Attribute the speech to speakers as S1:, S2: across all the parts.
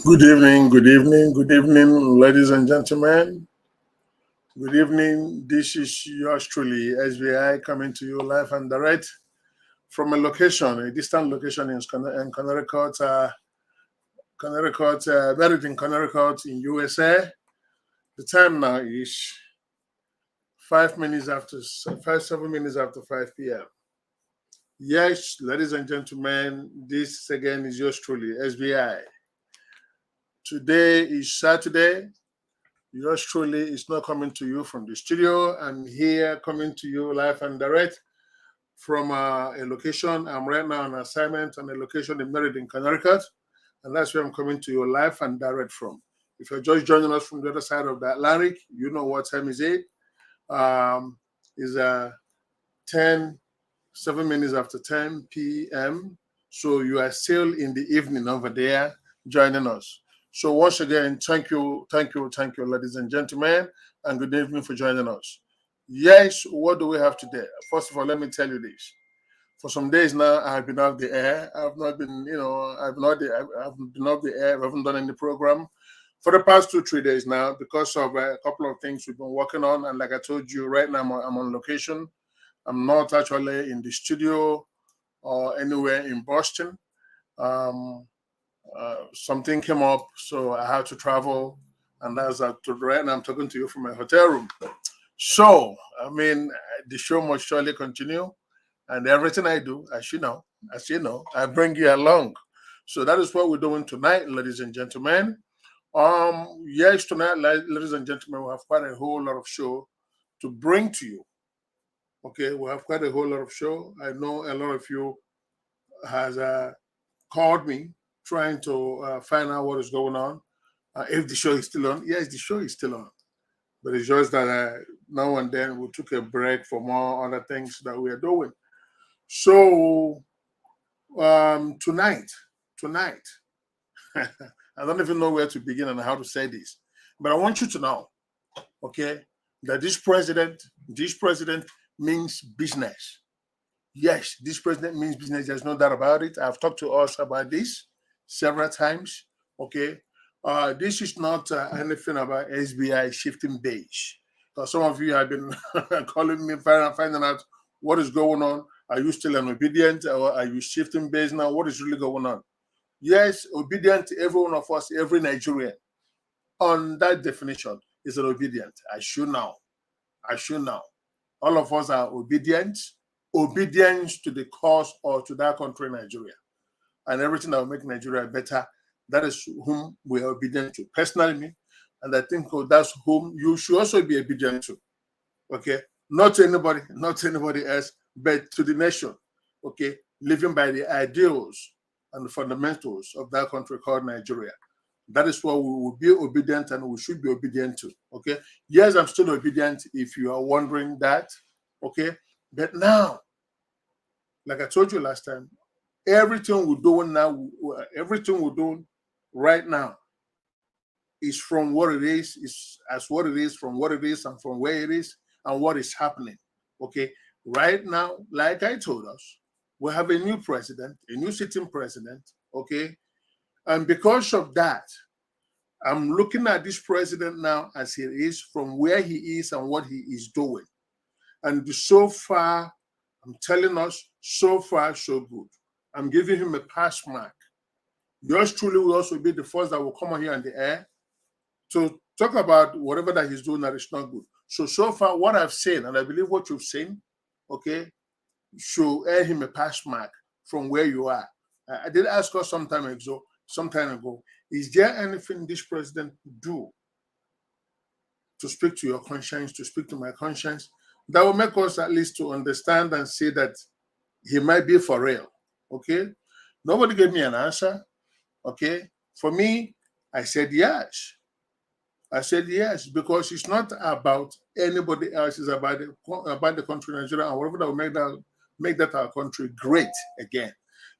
S1: Good evening, good evening, good evening, ladies and gentlemen. Good evening. This is yours truly, SBI, coming to you live and direct from a distant location in Connecticut, buried in Connecticut in USA. The time now is 7 minutes after 5 p.m. Yes, ladies and gentlemen, this again is yours truly, SBI. Today is Saturday. Yours truly is not coming to you from the studio. I'm here coming to you live and direct from a location. I'm right now on assignment on a location in Meriden, Connecticut, and that's where I'm coming to you live and direct from. If you're just joining us from the other side of the Atlantic, you know what time is it. It's 7 minutes after 10 p.m. So you are still in the evening over there joining us. So once again, thank you, ladies and gentlemen, and good evening for joining us. Yes, what do we have today? First of all, let me tell you this. For some days now, I have been off the air. I've not been, I've been off the air. I haven't done any program for the past 2-3 days now because of a couple of things we've been working on. And like I told you, right now I'm on location. I'm not actually in the studio or anywhere in Boston. Something came up, so I had to travel, and that's right now I'm talking to you from my hotel room. So, the show must surely continue, and everything I do, as you know, I bring you along. So that is what we're doing tonight, ladies and gentlemen. Yes, tonight, ladies and gentlemen, we have quite a whole lot of show to bring to you. Okay, we have quite a whole lot of show. I know a lot of you has called me trying to find out what is going on. If the show is still on, yes, the show is still on. But it's just that now and then we took a break for more other things that we are doing. So tonight, I don't even know where to begin and how to say this, but I want you to know, okay, that this president means business. Yes, this president means business. There's no doubt about it. I've talked to us about this several times. Okay, this is not anything about SBI shifting base. Some of you have been calling me, finding out what is going on. Are you still an obedient, or are you shifting base now? What is really going on? Yes, obedient to every one of us, every Nigerian. On that definition, is an obedient. I should know. All of us are obedient. Obedience to the cause or to that country, Nigeria, and everything that will make Nigeria better. That is whom we are obedient to. Personally, me, and I think that's whom you should also be obedient to. Okay, not to anybody else, but to the nation. Okay, living by the ideals and the fundamentals of that country called Nigeria. That is what we will be obedient and we should be obedient to. Okay, yes, I'm still obedient. If you are wondering that, okay. But now, like I told you last time, everything we're doing right now is from what it is as what it is, from what it is, and from where it is, and what is happening. Okay, right now, like I told us, we have a new president, a new sitting president. Okay, and because of that, I'm looking at this president now as he is, from where he is and what he is doing. And so far, I'm telling us, so far, so good. I'm giving him a pass mark. Yours truly will also be the first that will come on here on the air to talk about whatever that he's doing that is not good. So far, what I've seen, and I believe what you've seen, okay, should earn him a pass mark from where you are. I did ask us some time ago, is there anything this president do to speak to your conscience, to speak to my conscience, that will make us at least to understand and see that he might be for real? Okay, nobody gave me an answer. Okay, for me, I said yes. Because it's not about anybody else. It's about the country Nigeria and whatever that will make that our country great again.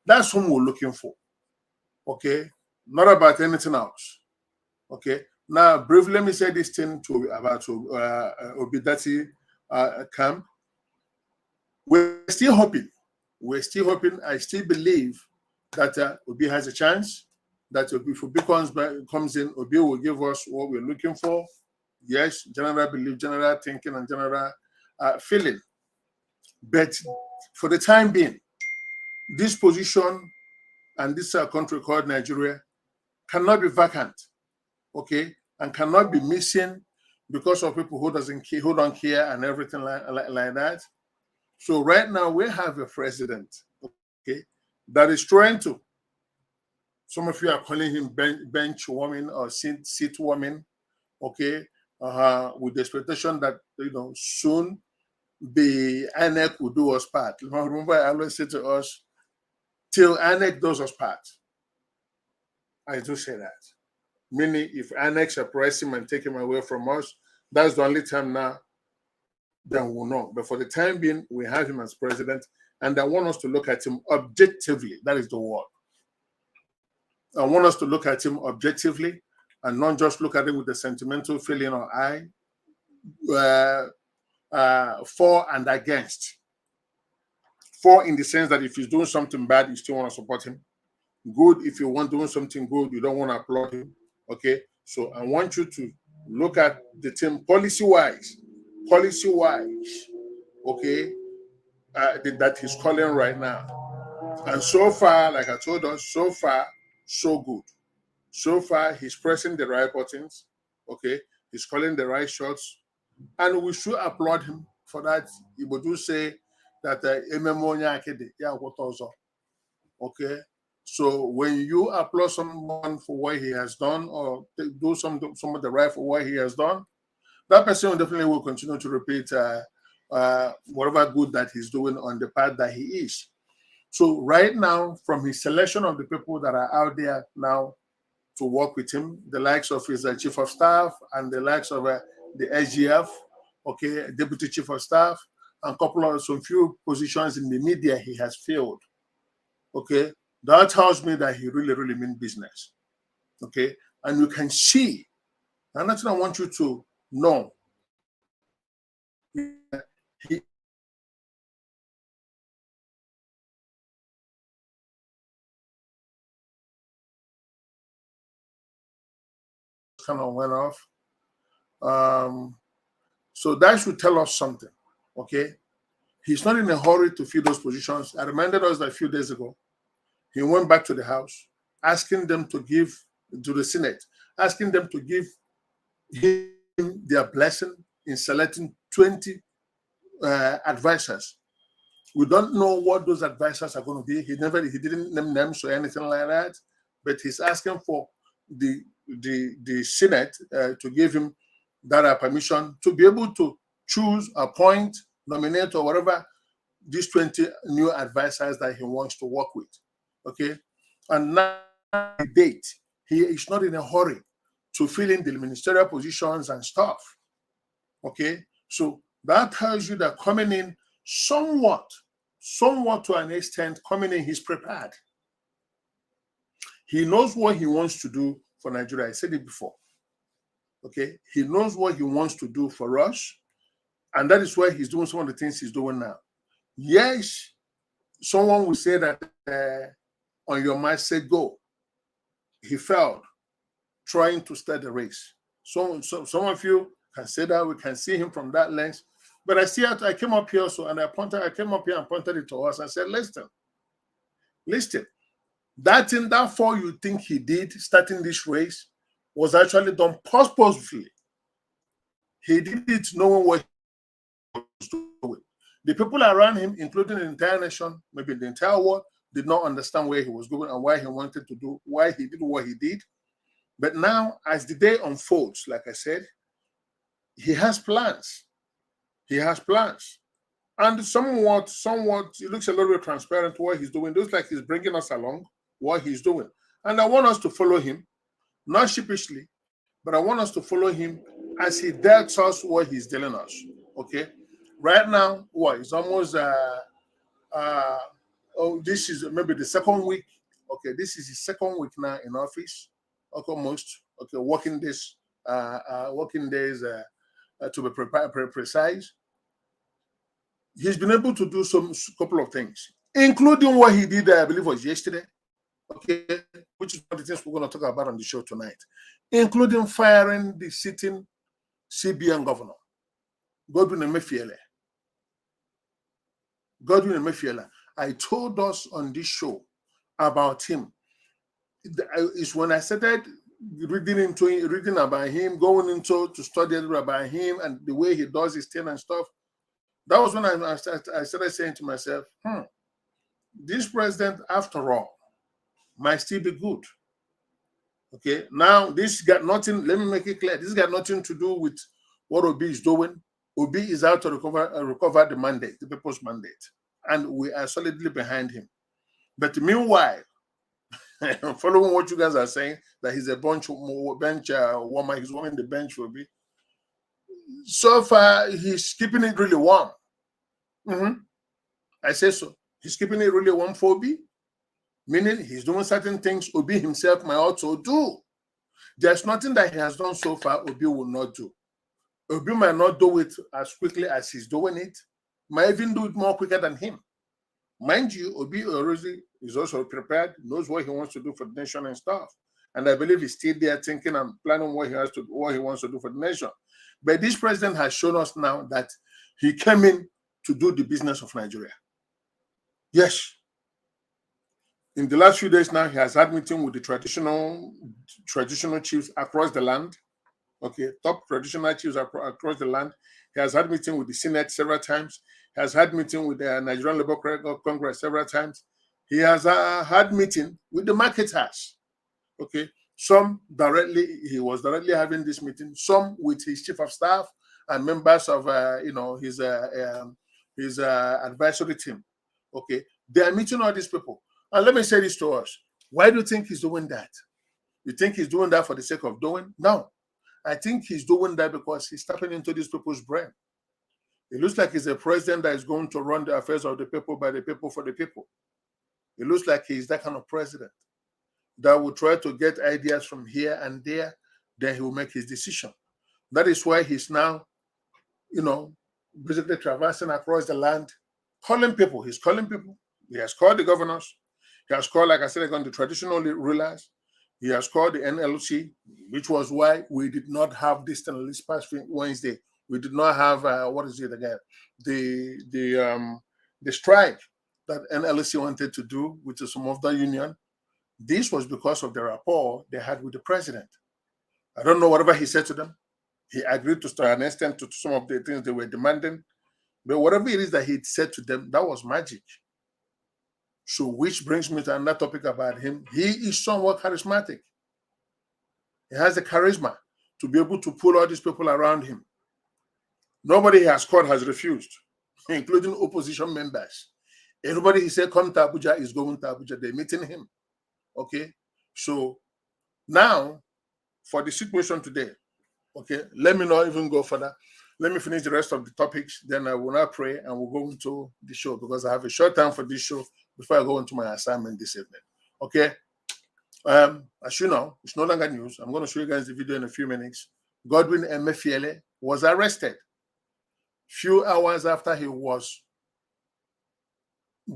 S1: That's whom we're looking for. Okay, not about anything else. Okay, now briefly, let me say this thing about Obidati camp. We're still hoping. I still believe that Obi has a chance. that if Obi comes in, Obi will give us what we're looking for. Yes, general belief, general thinking, and general feeling. But for the time being, this position and this country called Nigeria cannot be vacant, okay, and cannot be missing because of people who don't care and everything like that. So right now we have a president, okay, that is trying to. Some of you are calling him bench warming or seat warming, okay, with the expectation that soon the INEC will do us part. Remember, I always say to us, till INEC does us part. I do say that. Meaning, if INEC suppress him and take him away from us, that's the only time now that we'll know. But for the time being, we have him as president, and I want us to look at him objectively. That is the word. I want us to look at him objectively and not just look at it with a sentimental feeling or eye. For and against. For in the sense that if he's doing something bad, you still want to support him. Good, if you want doing something good, you don't want to applaud him. Okay, so I want you to look at the team policy-wise, okay, that he's calling right now. And so far, like I told us, so far, so good. So far, he's pressing the right buttons, okay? He's calling the right shots, and we should applaud him for that. He would do say that okay? So when you applaud someone for what he has done or do some of the right for what he has done, that person definitely will continue to repeat whatever good that he's doing on the path that he is. So right now, from his selection of the people that are out there now to work with him, the likes of his chief of staff and the likes of the SGF, okay, deputy chief of staff, and some few positions in the media he has filled, okay, that tells me that he really, really means business, okay, and you can see, and that's what I want you to know. He kind of went off. So that should tell us something, okay? He's not in a hurry to fill those positions. I reminded us that a few days ago, he went back to the House, asking them to give to the Senate, asking them to give him their blessing in selecting 20 advisors. We don't know what those advisors are going to be. He didn't name names or anything like that, but he's asking for the Senate to give him that permission to be able to choose, appoint, nominate, or whatever these 20 new advisors that he wants to work with. Okay, and now the date, he is not in a hurry to fill in the ministerial positions and stuff. Okay, so that tells you that coming in somewhat to an extent, coming in, he's prepared. He knows what he wants to do for Nigeria. I said it before. Okay, he knows what he wants to do for us, and that is why he's doing some of the things he's doing now. Yes, someone will say that on your mind, say go. He failed trying to start the race. So some of you can say that, we can see him from that lens. But I came up here and I came up here and pointed it to us and said, listen, that thing, that fall you think he did starting this race was actually done purposefully. He did it knowing what he was doing. The people around him, including the entire nation, maybe the entire world, did not understand where he was going and why he wanted to do, why he did what he did. But now, as the day unfolds, like I said, he has plans. He has plans. And somewhat, it looks a little bit transparent what he's doing. It looks like he's bringing us along what he's doing. And I want us to follow him, not sheepishly, but I want us to follow him as he tells us what he's telling us. Okay? Right now, it's almost, this is maybe the second week. Okay, this is his second week now in office, almost. Okay, working days to be precise. He's been able to do some couple of things, including what he did, I believe, was yesterday. okay, which is one of the things we're going to talk about on the show tonight, including firing the sitting CBN governor, Godwin Emefiele. Godwin Emefiele. I told us on this show about him. It's when I started reading about him, going into to study about him and the way he does his thing and stuff. That was when I started saying to myself, this president, after all, might still be good. Okay, now this got nothing, let me make it clear, this got nothing to do with what Obi is doing. Obi is out to recover the mandate, the people's mandate, and we are solidly behind him. But meanwhile, following what you guys are saying, that he's a bench warmer, he's warming the bench for Obi. So far, he's keeping it really warm. I say so. He's keeping it really warm for Obi, meaning he's doing certain things Obi himself might also do. There's nothing that he has done so far Obi will not do. Obi might not do it as quickly as he's doing it, might even do it more quicker than him. Mind you, Obi already is also prepared, knows what he wants to do for the nation and stuff. And I believe he's still there thinking and planning what he wants to do for the nation. But this president has shown us now that he came in to do the business of Nigeria. Yes. In the last few days now, he has had meeting with the traditional chiefs across the land. Okay, top traditional chiefs across the land. He has had meeting with the Senate several times. He has had meeting with the Nigerian Labour Congress several times. He has had meeting with the marketers. Okay, some directly, he was directly having this meeting. Some with his chief of staff and members of his advisory team. Okay, they are meeting all these people. And let me say this to us. Why do you think he's doing that? You think he's doing that for the sake of doing? No. I think he's doing that because he's tapping into these people's brain. It looks like he's a president that is going to run the affairs of the people, by the people, for the people. It looks like he's that kind of president that will try to get ideas from here and there, then he will make his decision. That is why he's now, basically traversing across the land, calling people. He's calling people. He has called the governors. He has called, like I said, the traditional rulers. He has called the NLC, which was why we did not have this past Wednesday. We did not have what is it again? The strike that NLC wanted to do with some of the union. This was because of the rapport they had with the president. I don't know whatever he said to them. He agreed to an extent to some of the things they were demanding, but whatever it is that he said to them, that was magic. So, which brings me to another topic about him. He is somewhat charismatic. He has the charisma to be able to pull all these people around him. Nobody he has called has refused, including opposition members. Everybody he said, come to Abuja, is going to Abuja. They're meeting him. Okay? So, now, for the situation today, okay, let me not even go further. Let me finish the rest of the topics. Then I will now pray and we'll go into the show because I have a short time for this show before I go into my assignment this evening. Okay? As you know, it's no longer news. I'm going to show you guys the video in a few minutes. Godwin Emefiele was arrested few hours after he was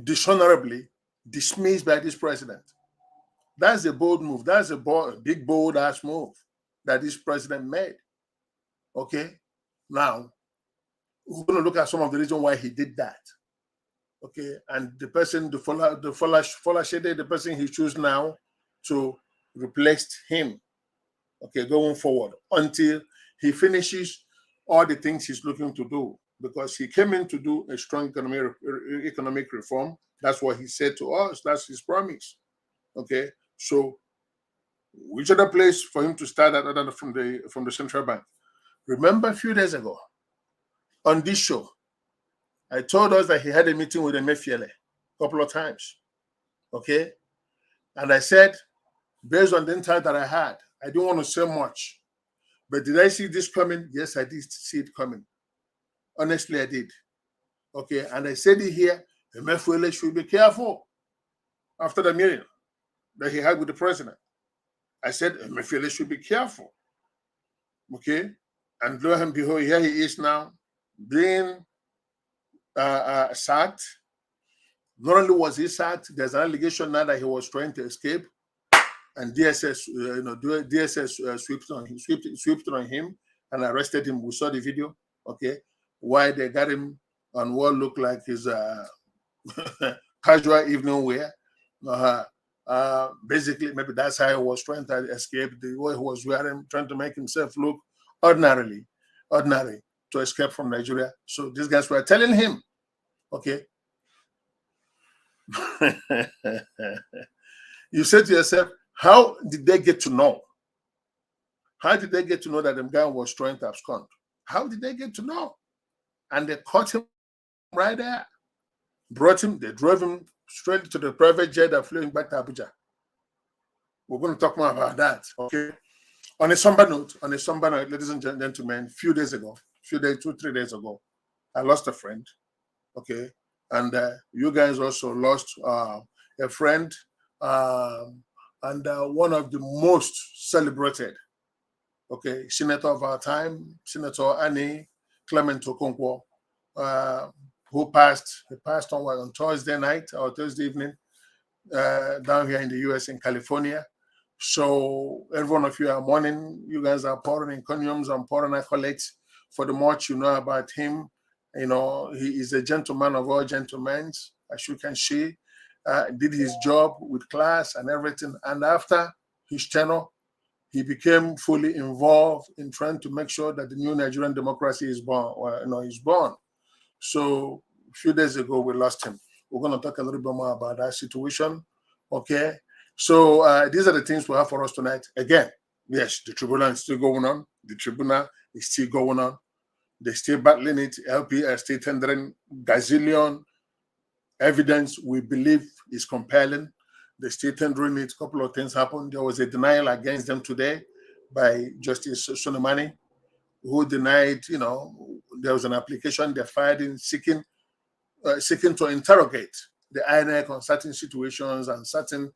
S1: dishonorably dismissed by this president. That's a bold move. That's a big, bold-ass move that this president made. Okay? Now, we're going to look at some of the reasons why he did that. Okay? And the person, the person he chose now to replace him, okay, going forward until he finishes all the things he's looking to do, because he came in to do a strong economic reform. That's what he said to us. That's his promise. Okay, so which other place for him to start at other than from the central bank? Remember a few days ago on this show, I told us that he had a meeting with Emefiele a couple of times. Okay, and I said, based on the insight that I had, I don't want to say much, but did I see this coming? Yes, I did see it coming. Honestly, I did. Okay, and I said it here, Emefiele should be careful after the meeting that he had with the president. I said, Emefiele should be careful. Okay, and lo and behold, here he is now being sacked. Not only was he sacked, there's an allegation now that he was trying to escape, and DSS, DSS swept on him and arrested him. We saw the video, okay, why they got him on what looked like his casual evening wear. Basically, maybe that's how he was trying to escape, the way he was wearing, trying to make himself look ordinary to escape from Nigeria. So these guys were telling him, okay, you say to yourself, how did they get to know? How did they get to know that the guy was trying to abscond? How did they get to know? And they caught him right there. Brought him, they drove him straight to the private jet that flew him back to Abuja. We're going to talk more about that, okay? On a somber note, ladies and gentlemen, few days ago, 2-3 days ago, I lost a friend, okay? And you guys also lost a friend, and one of the most celebrated, okay, senator of our time, Senator Annie Clement Okonkwo, who passed on Thursday night or Thursday evening down here in the US in California. So every one of you are mourning. You guys are pouring encomiums and pouring accolades for the much you know about him. You know, he is a gentleman of all gentlemen, as you can see. Did his job with class and everything. And after his tenure, he became fully involved in trying to make sure that the new Nigerian democracy is born. So a few days ago, we lost him. We're going to talk a little bit more about that situation. Okay. So these are the things we have for us tonight. Again, yes, the tribunal is still going on. The tribunal is still going on. They're still battling it. LP are still tendering gazillion evidence we believe is compelling. They're still tendering it. A couple of things happened. There was a denial against them today by Justice Soleimani, who denied, there was an application they filed in seeking to interrogate the INEC on certain situations and certain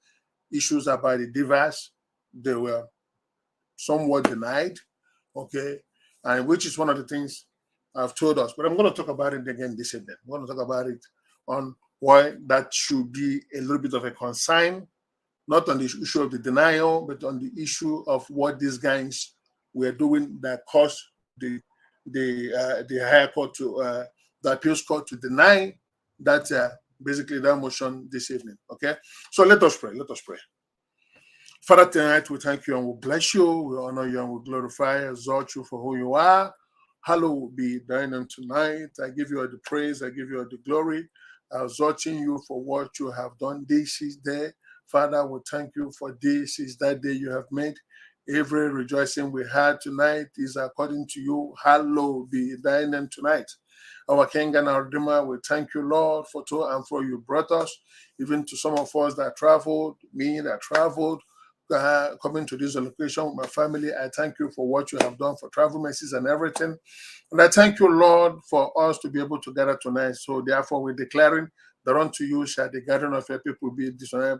S1: issues about the divas. They were somewhat denied, okay, and which is one of the things I've told us. But I'm going to talk about it again this evening. I'm going to talk about it on why that should be a little bit of a concern, not on the issue of the denial, but on the issue of what these guys were doing that caused the higher court to the appeals court to deny that basically that motion this evening. Okay, so let us pray. Father, tonight we thank you and we bless you, we honor you and we glorify, exalt you for who you are. Hallowed be thy name tonight. I give you all the praise, I give you all the glory, exalting you for what you have done. This is day. Father, we thank you for this is that day you have made. Every rejoicing we had tonight is according to you. Hallowed be thy name tonight. Our King and our Redeemer, we thank you, Lord, for to and fro you brought us, even to some of us that traveled, coming to this location with my family. I thank you for what you have done for travel mercies and everything. And I thank you, Lord, for us to be able to gather tonight. So therefore, we're declaring that unto you shall the gathering of your people be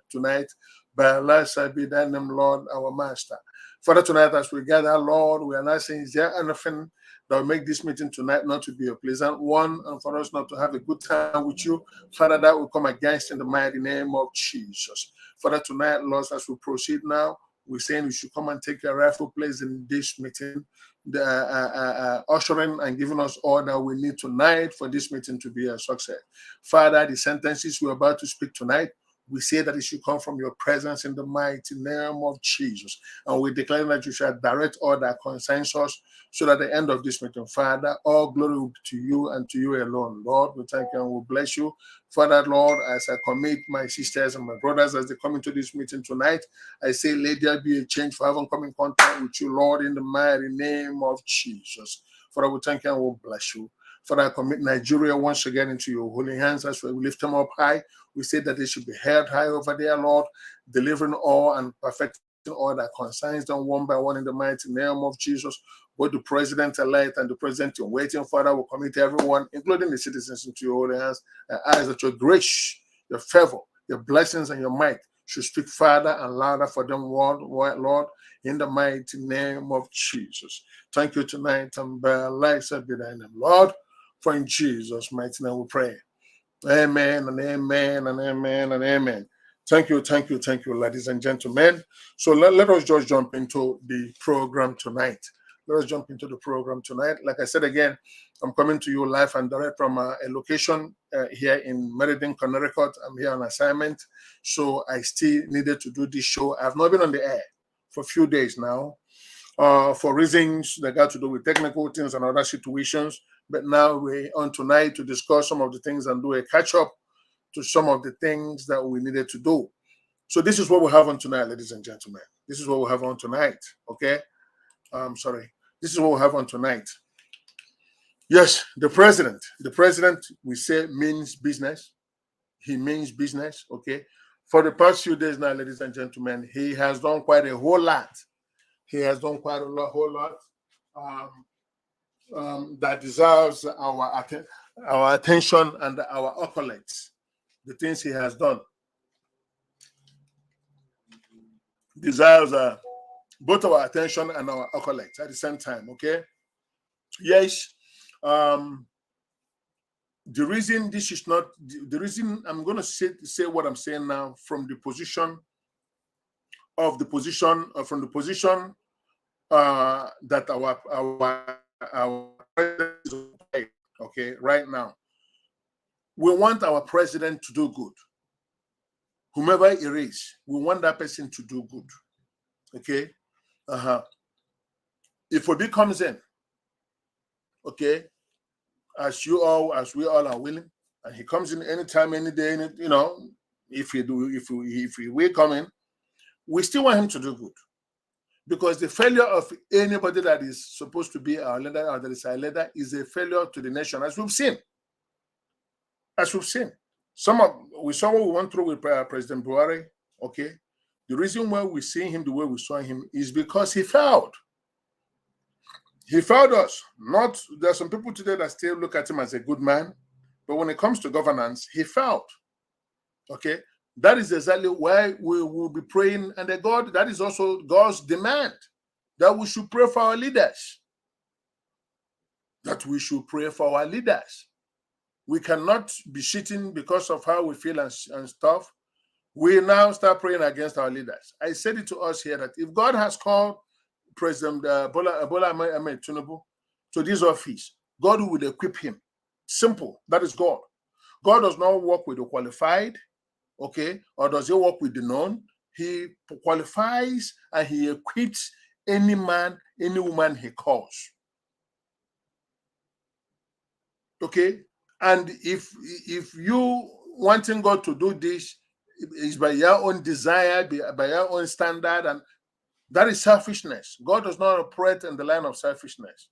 S1: tonight. By Allah shall be thy name, Lord, our Master. Father, tonight as we gather, Lord, we are not saying, is there anything that will make this meeting tonight not to be a pleasant one and for us not to have a good time with you? Father, that will come against in the mighty name of Jesus. Father, tonight, Lord, as we proceed now, we're saying you should come and take your rightful place in this meeting, ushering and giving us all that we need tonight for this meeting to be a success. Father, the sentences we're about to speak tonight, we say that it should come from your presence in the mighty name of Jesus. And we declare that you shall direct all that concerns us, so that at the end of this meeting, Father, all glory will be to you and to you alone. Lord, we thank you and we bless you. Father, Lord, as I commit my sisters and my brothers as they come into this meeting tonight, I say, let there be a change for having come in contact with you, Lord, in the mighty name of Jesus. Father, we thank you and we bless you. Father, I commit Nigeria once again into your holy hands as we lift them up high. We say that they should be held high over there, Lord, delivering all and perfecting all that concerns them one by one in the mighty name of Jesus. Both the president-elect and the president in waiting, Father, will commit everyone, including the citizens, into your holy hands, and ask that your grace, your favor, your blessings, and your might should speak farther and louder for them, Lord, in the mighty name of Jesus. Thank you tonight, and by life, be thy name, Lord, for in Jesus' mighty name we pray. Amen and amen and amen and amen. Thank you, ladies and gentlemen. So let us just jump into the program tonight. Let us jump into the program tonight. Like I said again, I'm coming to you live and direct from a location here in Meriden, Connecticut. I'm here on assignment. So I still needed to do this show. I've not been on the air for a few days now. For reasons that got to do with technical things and other situations. But now we're on tonight to discuss some of the things and do a catch up to some of the things that we needed to do. So this is what we have on tonight, ladies and gentlemen. This is what we have on tonight. Okay. Sorry. This is what we have on tonight. Yes, the president. The president, we say, means business. He means business. Okay. For the past few days now, ladies and gentlemen, he has done quite a whole lot. He has done quite a whole lot that deserves our attention and our accolades. The things he has done deserves both our attention and our accolades at the same time. Okay. Yes. The reason this is not the reason I'm going to say what I'm saying now from the position that our president is okay right now. We want our president to do good. Whomever it is, we want that person to do good. Okay. If Obi comes in, okay, as we all are willing, and he comes in anytime, any day, if we will come in, we still want him to do good. Because the failure of anybody that is supposed to be our leader or that is our leader is a failure to the nation, as we've seen. We saw what we went through with President Buhari. Okay, the reason why we see him the way we saw him is because he failed. He failed us. There are some people today that still look at him as a good man, but when it comes to governance, he failed. Okay, that is exactly why we will be praying, and that is also God's demand that we should pray for our leaders. We cannot be sitting because of how we feel and stuff. We now start praying against our leaders. I said it to us here that if God has called President Bola Ahmed Tinubu to this office, God will equip him. Simple. That is God. God does not work with the qualified, okay, or does he work with the known? He qualifies and he equips any man, any woman he calls. Okay, and if you wanting God to do this is by your own desire, by your own standard, and that is selfishness. God does not operate in the line of selfishness.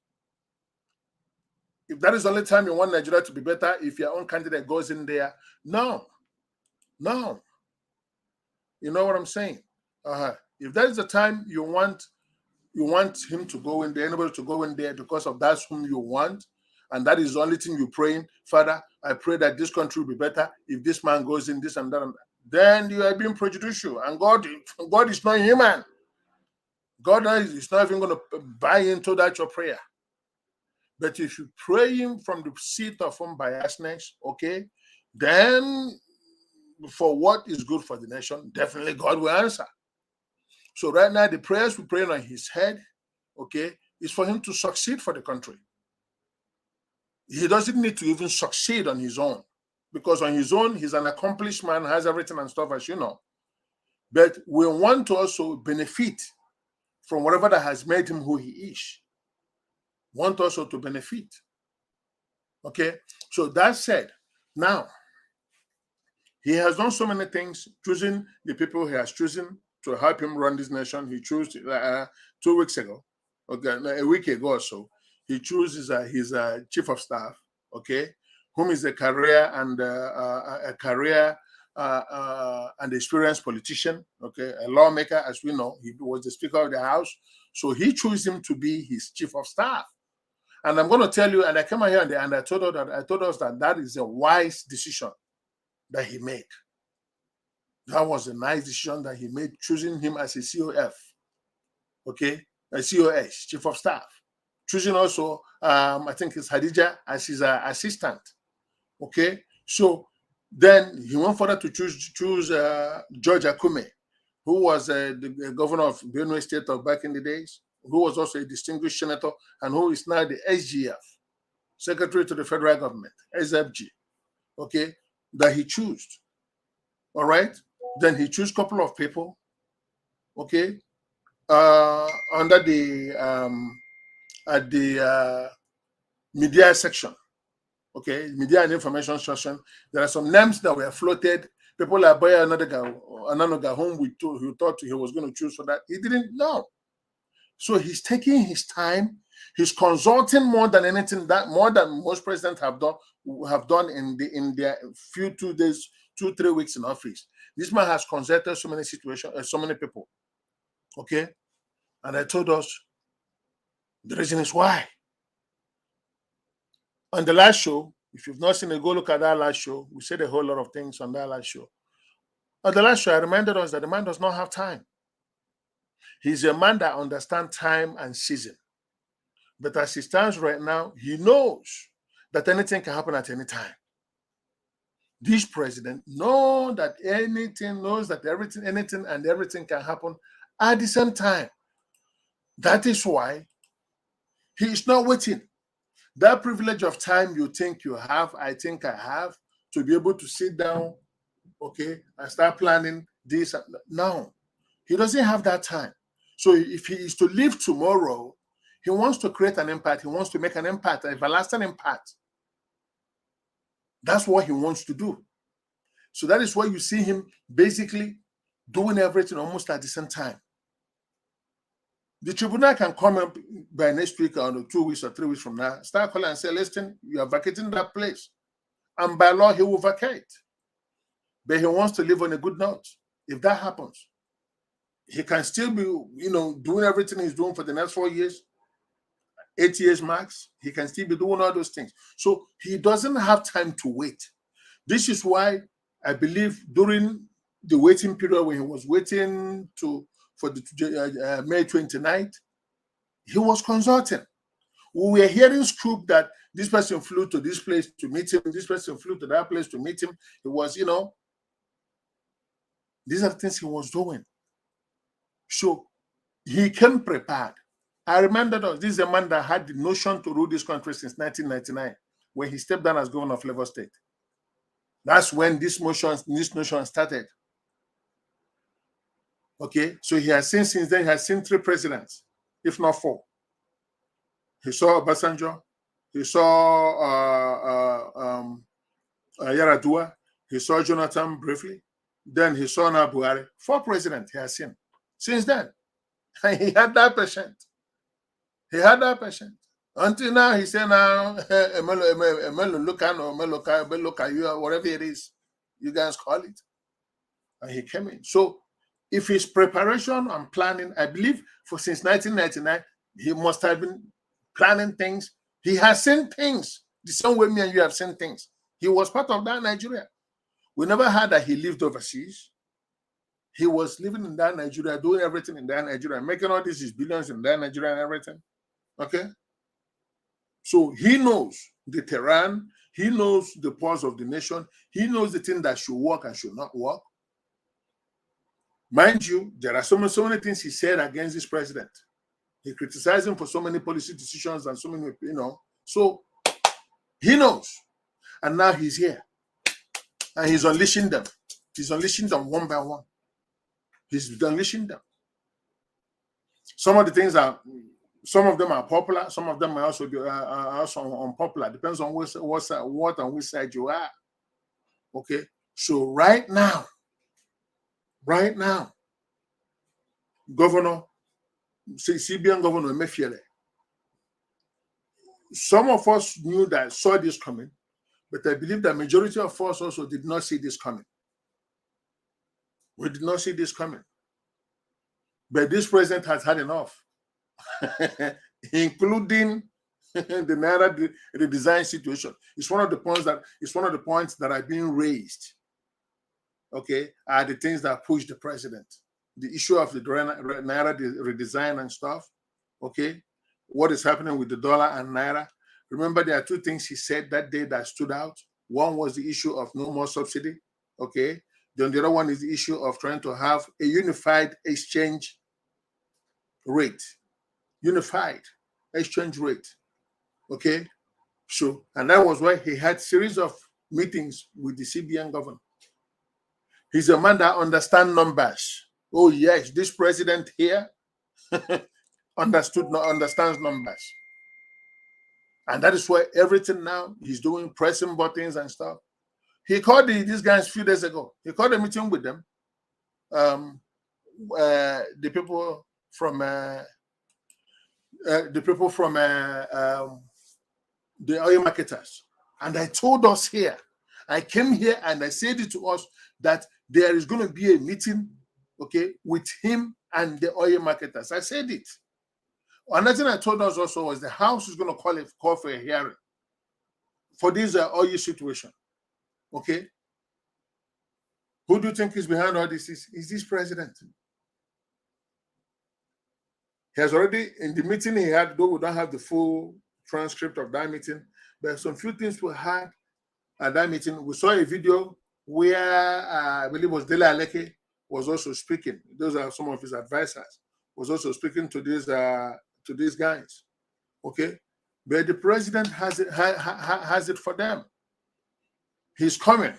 S1: If that is the only time you want Nigeria to be better, if your own candidate goes in there, no. You know what I'm saying? If that is the time you want him to go in there, anybody to go in there because of that's whom you want, and that is the only thing you're praying, Father, I pray that this country will be better if this man goes in this and that, then you are being prejudicial. And God is not human. God is not even going to buy into that your prayer. But if you pray him from the seat of unbiasedness, okay, then for what is good for the nation, definitely God will answer. So right now, the prayers we pray on his head, okay, is for him to succeed for the country. He doesn't need to even succeed on his own, because on his own, he's an accomplished man, has everything and stuff, as you know. But we want to also benefit from whatever that has made him who he is. Want also to benefit. Okay, so that said, now he has done so many things, choosing the people he has chosen to help him run this nation. He chose 2 weeks ago, okay, a week ago or so. He chooses his chief of staff, okay, whom is a career and experienced politician, okay, a lawmaker, as we know. He was the Speaker of the House, so he chose him to be his chief of staff. And I'm going to tell you, and I came out here and I told us that is a wise decision that he made. That was a nice decision that he made, choosing him as a COF, okay, a COS, chief of staff. Choosing also, I think it's Hadija as his assistant, okay. So Then he went further to choose George Akume, who was the governor of Benue State of back in the days, who was also a distinguished senator, and who is now the SGF, Secretary to the Federal Government, SFG, okay, that he chose. All right. Then he chose a couple of people, okay, under the at the media section, okay, media and information section. There are some names that were floated. People like Boya Ananoga, whom who thought he was going to choose for that, he didn't know. So he's taking his time. He's consulting more than anything, more than most presidents have done in their few 2 days, 2-3 weeks in office. This man has consulted so many situations, so many people. Okay, and I told us the reason is why. On the last show, if you've not seen it, go look at that last show. We said a whole lot of things on that last show. On the last show, I reminded us that the man does not have time. He's a man that understands time and season. But as he stands right now, he knows that anything can happen at any time. This president knows that anything and everything can happen at the same time. That is why he is not waiting. That privilege of time you think you have, I think I have, to be able to sit down, okay, and start planning this. No, he doesn't have that time. So if he is to leave tomorrow, he wants to create an impact. He wants to make an impact, an everlasting impact. That's what he wants to do. So that is why you see him basically doing everything almost at the same time. The tribunal can come up by next week or 2 weeks or 3 weeks from now, start calling and say, listen, you are vacating that place. And by law, he will vacate. But he wants to live on a good note. If that happens, he can still be, doing everything he's doing for the next 4 years, 8 years max. He can still be doing all those things. So he doesn't have time to wait. This is why I believe during the waiting period, when he was waiting for the May 29th, he was consulting. We were hearing scoop that this person flew to this place to meet him, this person flew to that place to meet him. It was, these are the things he was doing. So he came prepared. I remember that this is a man that had the notion to rule this country since 1999, when he stepped down as governor of Lagos State. That's when this notion started. Okay, so he has seen, since then, he has seen 3 presidents, if not 4. He saw Obasanjo, he saw Yaradua, he saw Jonathan briefly, then he saw Buhari. 4 presidents he has seen since then. And he had that patient. He had that patient. Until now, he said now, whatever it is, you guys call it. And he came in. So if his preparation and planning, I believe since 1999, he must have been planning things. He has seen things the same way me and you have seen things. He was part of that Nigeria. We never heard that he lived overseas. He was living in that Nigeria, doing everything in that Nigeria, making all these billions in that Nigeria and everything. Okay? So he knows the terrain. He knows the pulse of the nation. He knows the thing that should work and should not work. Mind you, there are so many things he said against this president. He criticized him for so many policy decisions and so many, So he knows. And now he's here. And he's unleashing them. He's unleashing them one by one. He's unleashing them. Some of them are popular. Some of them are also unpopular. Depends on what and which side you are. Okay. So right now, CBN Governor Emefiele, some of us saw this coming, but I believe the majority of us also did not see this coming. We did not see this coming. But this president has had enough, including the Naira redesign situation. It's one of the points that are being raised. Okay, are the things that push the president. The issue of the Naira redesign and stuff. Okay, what is happening with the dollar and Naira? Remember, there are 2 things he said that day that stood out. One was the issue of no more subsidy, okay? Then the other one is the issue of trying to have a unified exchange rate. Unified exchange rate, okay? So, and that was why he had series of meetings with the CBN governor. He's a man that understands numbers. Oh yes, this president here understands numbers. And that is why everything now he's doing, pressing buttons and stuff. He called these guys a few days ago. He called a meeting with them. The people from the oil marketers. And I told us here, I came here and I said it to us that there is going to be a meeting, okay, with him and the oil marketers. I said it. Another thing I told us also was the House is going to call for a hearing for this oil situation, okay? Who do you think is behind all this? Is this president? He has already, in the meeting he had, though we don't have the full transcript of that meeting, but some few things we had at that meeting. We saw a video where I believe it was Dele Aleke was also speaking. Those are some of his advisors. Was also speaking to these guys, okay? But the president has it for them. He's coming.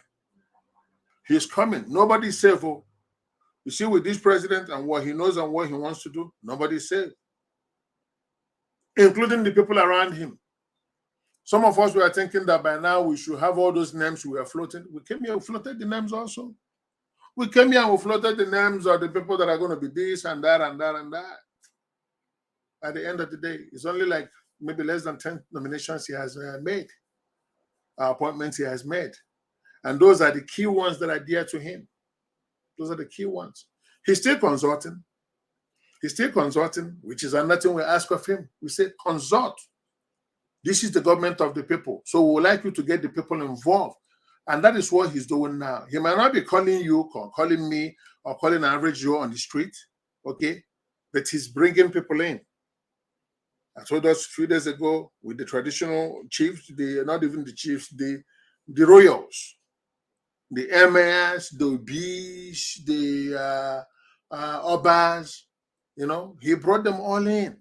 S1: He's coming. Nobody's safe. Oh. You see, with this president and what he knows and what he wants to do, nobody's safe, including the people around him. Some of us were thinking that by now we should have all those names we are floating. We came here, we floated the names also. We came here and we floated the names of the people that are going to be this and that and that and that. At the end of the day, it's only like maybe less than 10 nominations he has made, appointments he has made. And those are the key ones that are dear to him. Those are the key ones. He's still consulting. He's still consulting, which is another thing we ask of him. We say, consult. This is the government of the people. So we would like you to get the people involved. And that is what he's doing now. He might not be calling you, or calling me, or calling an average Joe on the street, okay? But he's bringing people in. I told us a few days ago with the traditional chiefs, not even the chiefs, the royals, the emirs, the obis, the obas, you know, he brought them all in.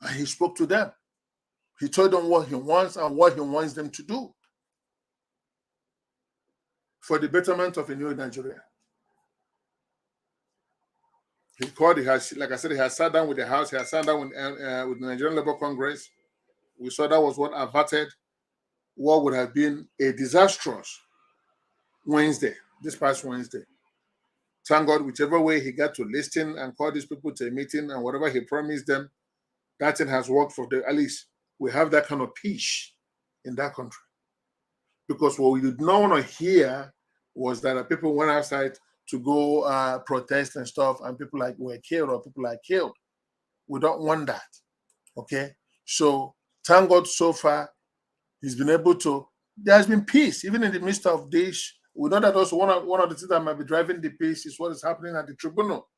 S1: And he spoke to them. He told them what he wants and what he wants them to do for the betterment of a new Nigeria. Like I said, he has sat down with the House, he has sat down with the Nigerian Labour Congress. We saw that was what averted what would have been a disastrous Wednesday, this past Wednesday. Thank God, whichever way he got to listen and call these people to a meeting and whatever he promised them, that thing has worked for them. At least we have that kind of peace in that country. Because what we did not want to hear was that people went outside to go protest and stuff, and people like were killed or people are killed. We don't want that, okay? So thank God so far he's been able to. There has been peace even in the midst of this. We know that also one of the things that might be driving the peace is what is happening at the tribunal,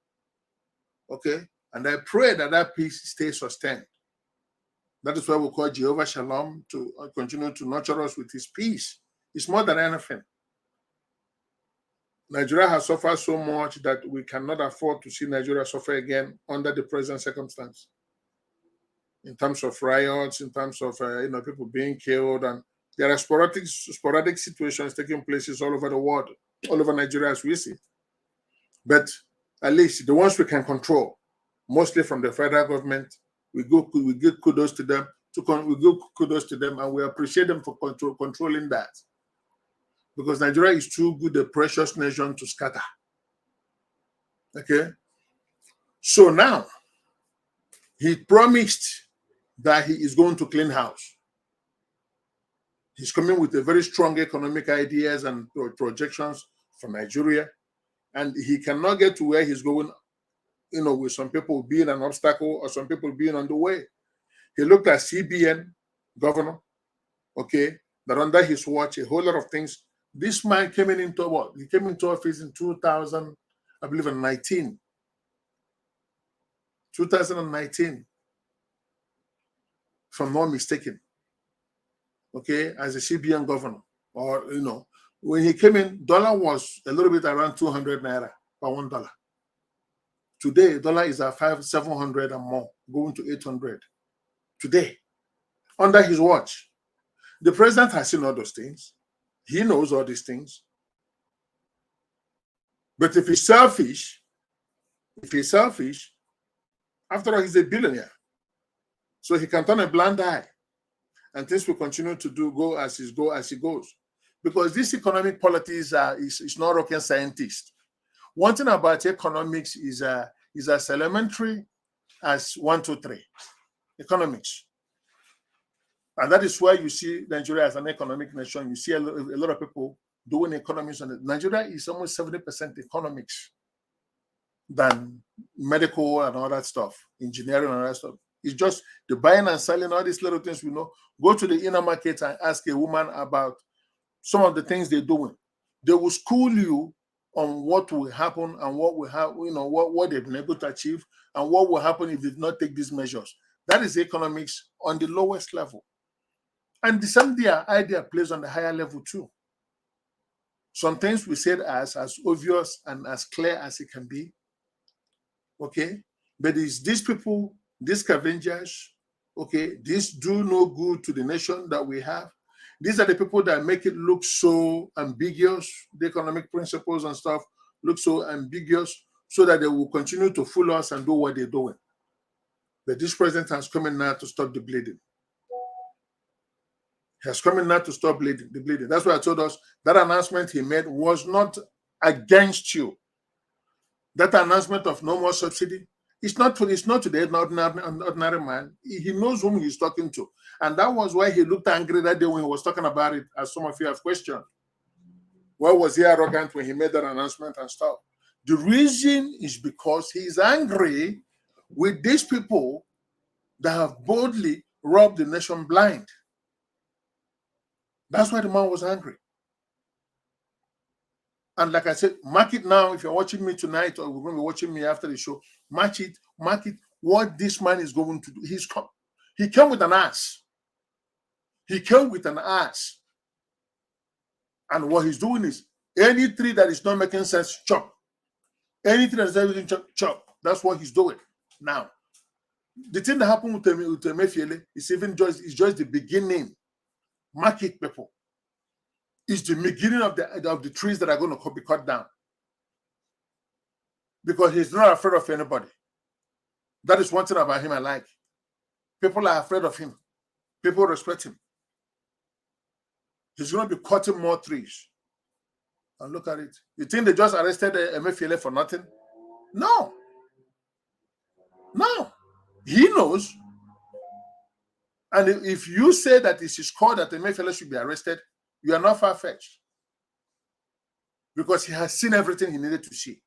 S1: okay? And I pray that that peace stays sustained. That is why we call Jehovah Shalom to continue to nurture us with his peace. It's more than anything. Nigeria has suffered so much that we cannot afford to see Nigeria suffer again under the present circumstance. In terms of riots, in terms of people being killed, and there are sporadic situations taking places all over the world, all over Nigeria as we see. But at least the ones we can control, mostly from the federal government, we give kudos to them. We give kudos to them, and we appreciate them for controlling that. Because Nigeria is too good a precious nation to scatter. Okay? So now, he promised that he is going to clean house. He's coming with a very strong economic ideas and projections for Nigeria. And he cannot get to where he's going, with some people being an obstacle or some people being on the way. He looked at CBN governor, okay, that under his watch, a whole lot of things. This man came into what? He came into office in 2000, I believe, in 2019, if I'm not mistaken. okay, as a CBN governor, or when he came in, dollar was a little bit around 200 naira per $1. Today, dollar is at 700 and more, going to 800. Today, under his watch, the president has seen all those things. He knows all these things. But if he's selfish, after all, he's a billionaire. So he can turn a blind eye, and things will continue to go as he goes. Because this economic politics is not rocket scientist. One thing about economics is as elementary as 1, 2, 3. Economics. And that is why you see Nigeria as an economic nation. You see a lot of people doing economics on it. Nigeria is almost 70% economics than medical and all that stuff, engineering and all that stuff. It's just the buying and selling, all these little things we know. Go to the inner market and ask a woman about some of the things they're doing. They will school you on what will happen and what will have, what they've been able to achieve and what will happen if they do not take these measures. That is economics on the lowest level. And the same idea plays on the higher level too. Some things we said as obvious and as clear as it can be. Okay? But it's these people, these scavengers, okay, these do no good to the nation that we have. These are the people that make it look so ambiguous, the economic principles and stuff look so ambiguous, so that they will continue to fool us and do what they're doing. But this president has come in now to stop the bleeding. He has come in now to stop the bleeding. That's why I told us that announcement he made was not against you. That announcement of no more subsidy, it's not to the ordinary man. He knows whom he's talking to. And that was why he looked angry that day when he was talking about it, as some of you have questioned. Why was he arrogant when he made that announcement and stuff? The reason is because he's angry with these people that have boldly robbed the nation blind. That's why the man was angry. And like I said, mark it now. If you're watching me tonight or you're going to be watching me after the show, mark it, what this man is going to do. He came with an ass. He came with an ass. And what he's doing is, any tree that is not making sense, chop. Any tree that is not making sense, chop. That's what he's doing. Now, the thing that happened with Emefiele is just the beginning. Mark it, people. It's the beginning of the trees that are going to be cut down. Because he's not afraid of anybody. That is one thing about him I like. People are afraid of him. People respect him. He's going to be cutting more trees. And look at it. You think they just arrested Emefiele for nothing? No. No. He knows. And if you say that it's his call that Emefiele should be arrested, you are not far-fetched. Because he has seen everything he needed to see.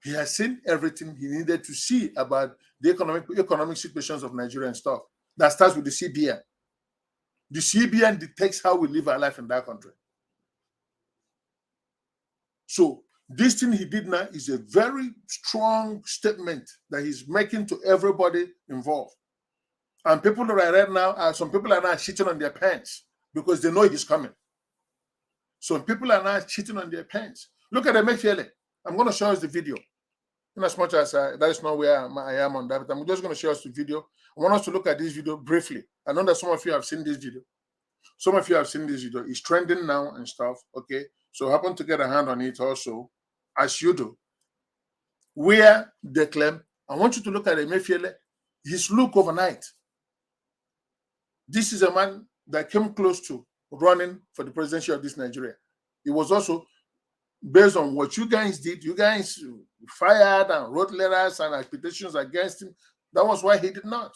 S1: He has seen everything he needed to see about the economic situations of Nigeria and stuff. That starts with the CBN. The CBN detects how we live our life in that country. So this thing he did now is a very strong statement that he's making to everybody involved. And people right now, some people are now shitting on their pants because they know he's coming. Some people are now shitting on their pants. Look at Emefiele. I'm going to show us the video. In as much as that is not where I am on that, but I'm just going to show us the video. I want us to look at this video briefly. I know that some of you have seen this video. Some of you have seen this video. It's trending now and stuff, okay? So happen to get a hand on it also, as you do. Where they claim, I want you to look at Emefiele, his look overnight. This is a man that came close to running for the presidency of this Nigeria. It was also based on what you guys did. You guys fired and wrote letters and petitions against him. That was why he did not.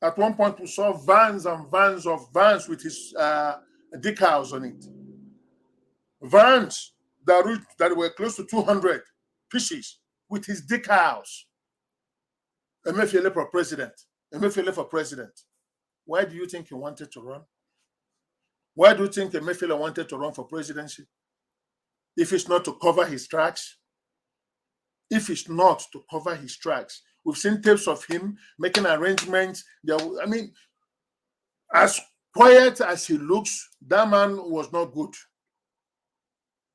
S1: At one point, we saw vans and vans of vans with his decals on it. Vans that were close to 200 pieces with his decals. Emefiele for president. Emefiele for president. Why do you think he wanted to run? Why do you think Emefiele wanted to run for presidency? If it's not to cover his tracks? If it's not to cover his tracks. We've seen tapes of him making arrangements. I mean, As quiet as he looks, that man was not good.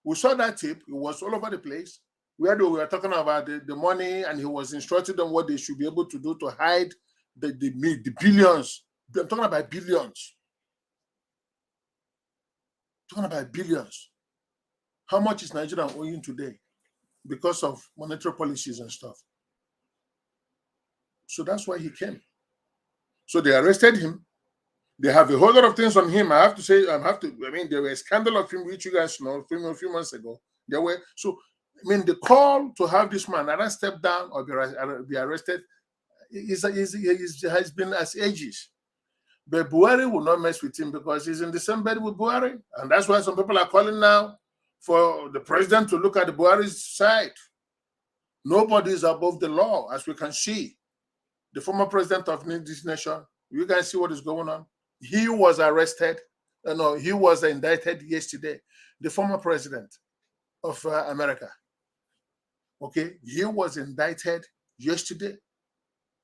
S1: We saw that tape. It was all over the place. Where we were talking about the money, and he was instructing them what they should be able to do to hide the billions. I'm talking about billions. I'm talking about billions. How much is Nigeria owing today because of monetary policies and stuff? So that's why he came. So they arrested him. They have a whole lot of things on him. I mean, there were a scandal of him, which you guys know, a few months ago. There were, so, I mean, the call to have this man either step down or be arrested has been as ages. But Buhari will not mess with him because he's in the same bed with Buhari. And that's why some people are calling now for the president to look at the Buhari's side. Nobody is above the law, as we can see. The former president of this nation, you guys see what is going on? He was arrested. No, he was indicted yesterday. The former president of America. Okay, he was indicted yesterday.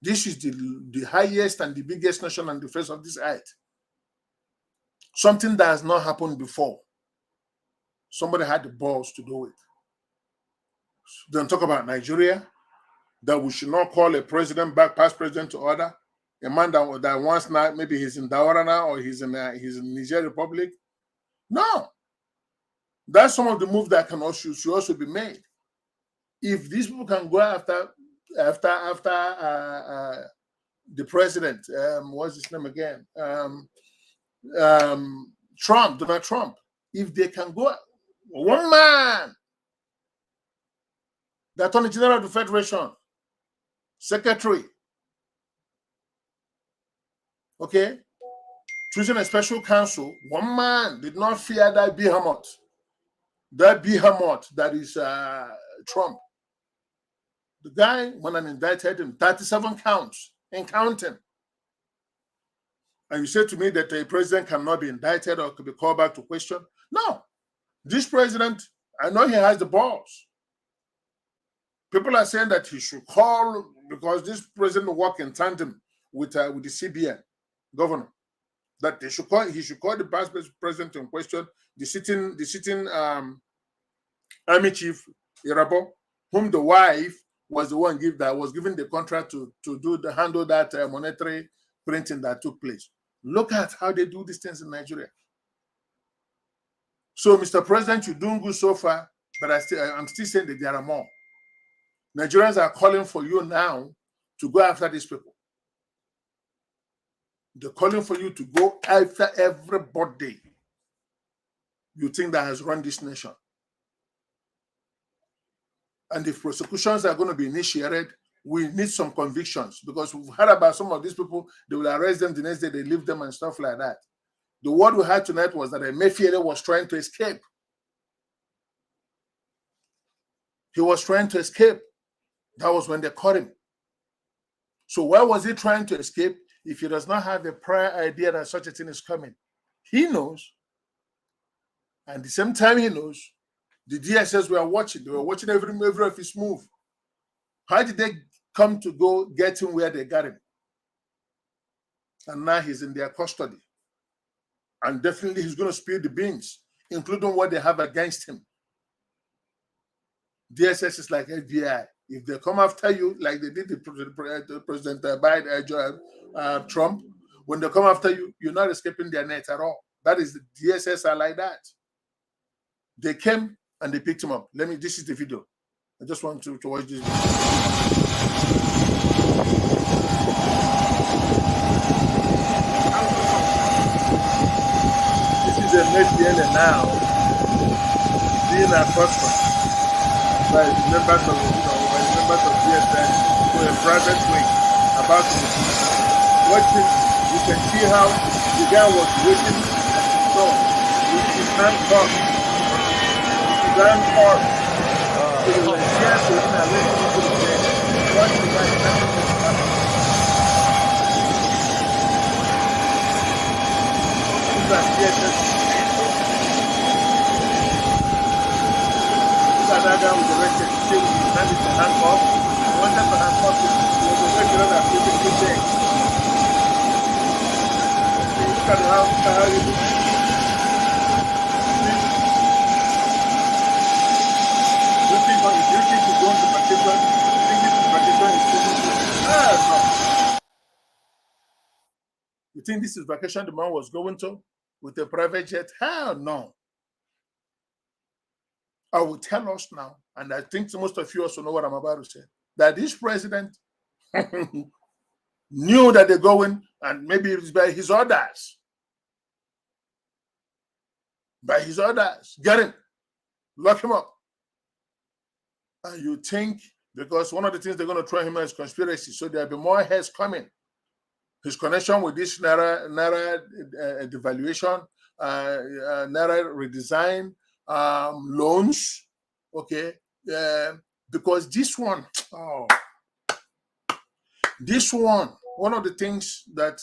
S1: This is the highest and the biggest nation on the face of this earth. Something that has not happened before. Somebody had the balls to do it. Don't talk about Nigeria, that we should not call a president back, past president to order. A man that once now, maybe he's in Daura now, or he's in Niger Republic. No. That's some of the moves that should also be made. If these people can go after the president, what's his name again? Donald Trump. If they can go, one man, the Attorney General of the Federation, Secretary, okay, choosing a special counsel, one man did not fear that behemoth. That behemoth that is Trump. The guy went and indicted him, 37 counts and counting. And you say to me that a president cannot be indicted or could be called back to question? No. This president, I know he has the balls. People are saying that he should call, because this president will work in tandem with the CBN governor, that he should call the past president in question, the sitting army chief Irabo, whom the wife was the one that was given the contract to handle that monetary printing that took place. Look at how they do these things in Nigeria. So, Mr. President, you're doing good so far, but I'm still saying that there are more. Nigerians are calling for you now to go after these people. They're calling for you to go after everybody you think that has run this nation. And if prosecutions are going to be initiated, we need some convictions, because we've heard about some of these people. They will arrest them the next day, they leave them and stuff like that. The word we had tonight was that Emefiele was trying to escape. He was trying to escape. That was when they caught him. So why was he trying to escape if he does not have a prior idea that such a thing is coming? He knows. And at the same time he knows, the DSS were watching. They were watching every of his move. How did they come to go get him where they got him? And now he's in their custody. And definitely he's going to spill the beans, including what they have against him. DSS is like FBI. If they come after you, like they did the President Biden, Trump, when they come after you, you're not escaping their net at all. That is, the DSS are like that. They came and they picked him up. This is the video. I just want to watch this video. This is Emefiele now being a customer by members of DSS to a private wing about to watching. You can see how the guy was waiting at the door with his hand crossed. His hand crossed. So he was here to waiting to the bed. Watch the guy standing in the back. These are DSS. That guy was arrested. He was handed the handcuff. He wanted to handcuff him. He was arrested on that 52 days. Look at how you do. You think you're going to vacation? You think this vacation is no. You think this is vacation the man was going to with a private jet? Hell no. I will tell us now, and I think most of you also know what I'm about to say, that this president knew that they're going, and maybe it's by his orders. By his orders. Get him. Lock him up. And you think, because one of the things they're going to throw him as conspiracy, so there'll be more heads coming. His connection with this Naira devaluation, Naira redesign, loans, okay? Because this one, one of the things that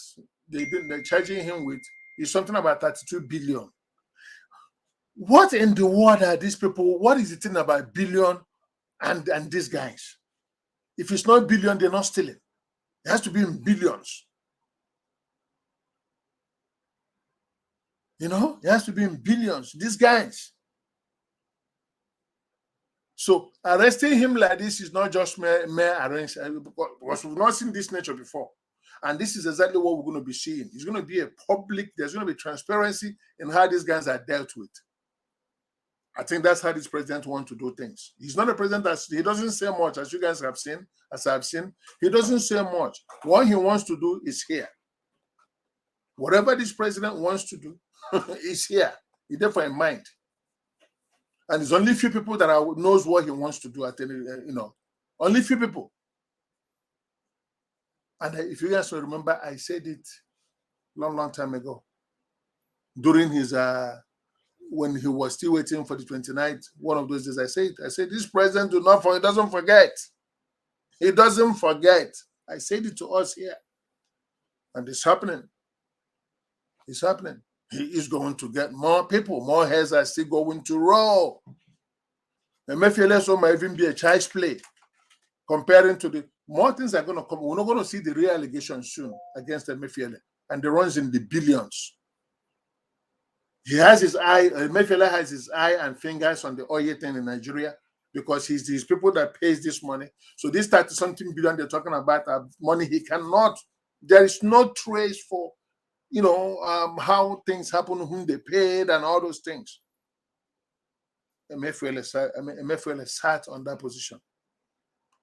S1: they're charging him with is something about 32 billion. What in the world are these people? What is the thing about billion and these guys? If it's not billion, they're not stealing. It has to be in billions. You know, it has to be in billions. These guys. So arresting him like this is not just mere arrangement, because we've not seen this nature before. And this is exactly what we're going to be seeing. It's going to be a public, there's going to be transparency in how these guys are dealt with. I think that's how this president wants to do things. He's not a president that he doesn't say much, as you guys have seen, as I've seen. He doesn't say much. What he wants to do is here. Whatever this president wants to do is here. He's there for a mind. And there's only few people that knows what he wants to do at any, only few people. And if you guys will remember, I said it long time ago. During his when he was still waiting for the 29th, one of those days, I said, this president doesn't forget. He doesn't forget. I said it to us here. And it's happening. It's happening. He is going to get more people. More heads are still going to roll. Emefiele so might even be a child's play. Comparing to the more things are going to come. We're not going to see the real allegations soon against Emefiele. And the runs in the billions. He has his eye, Emefiele has his eye and fingers on the oil thing in Nigeria because he's these people that pays this money. So this 30-something billion they're talking about are money he cannot, there is no trace for, how things happen, whom they paid and all those things. Emefiele sat on that position.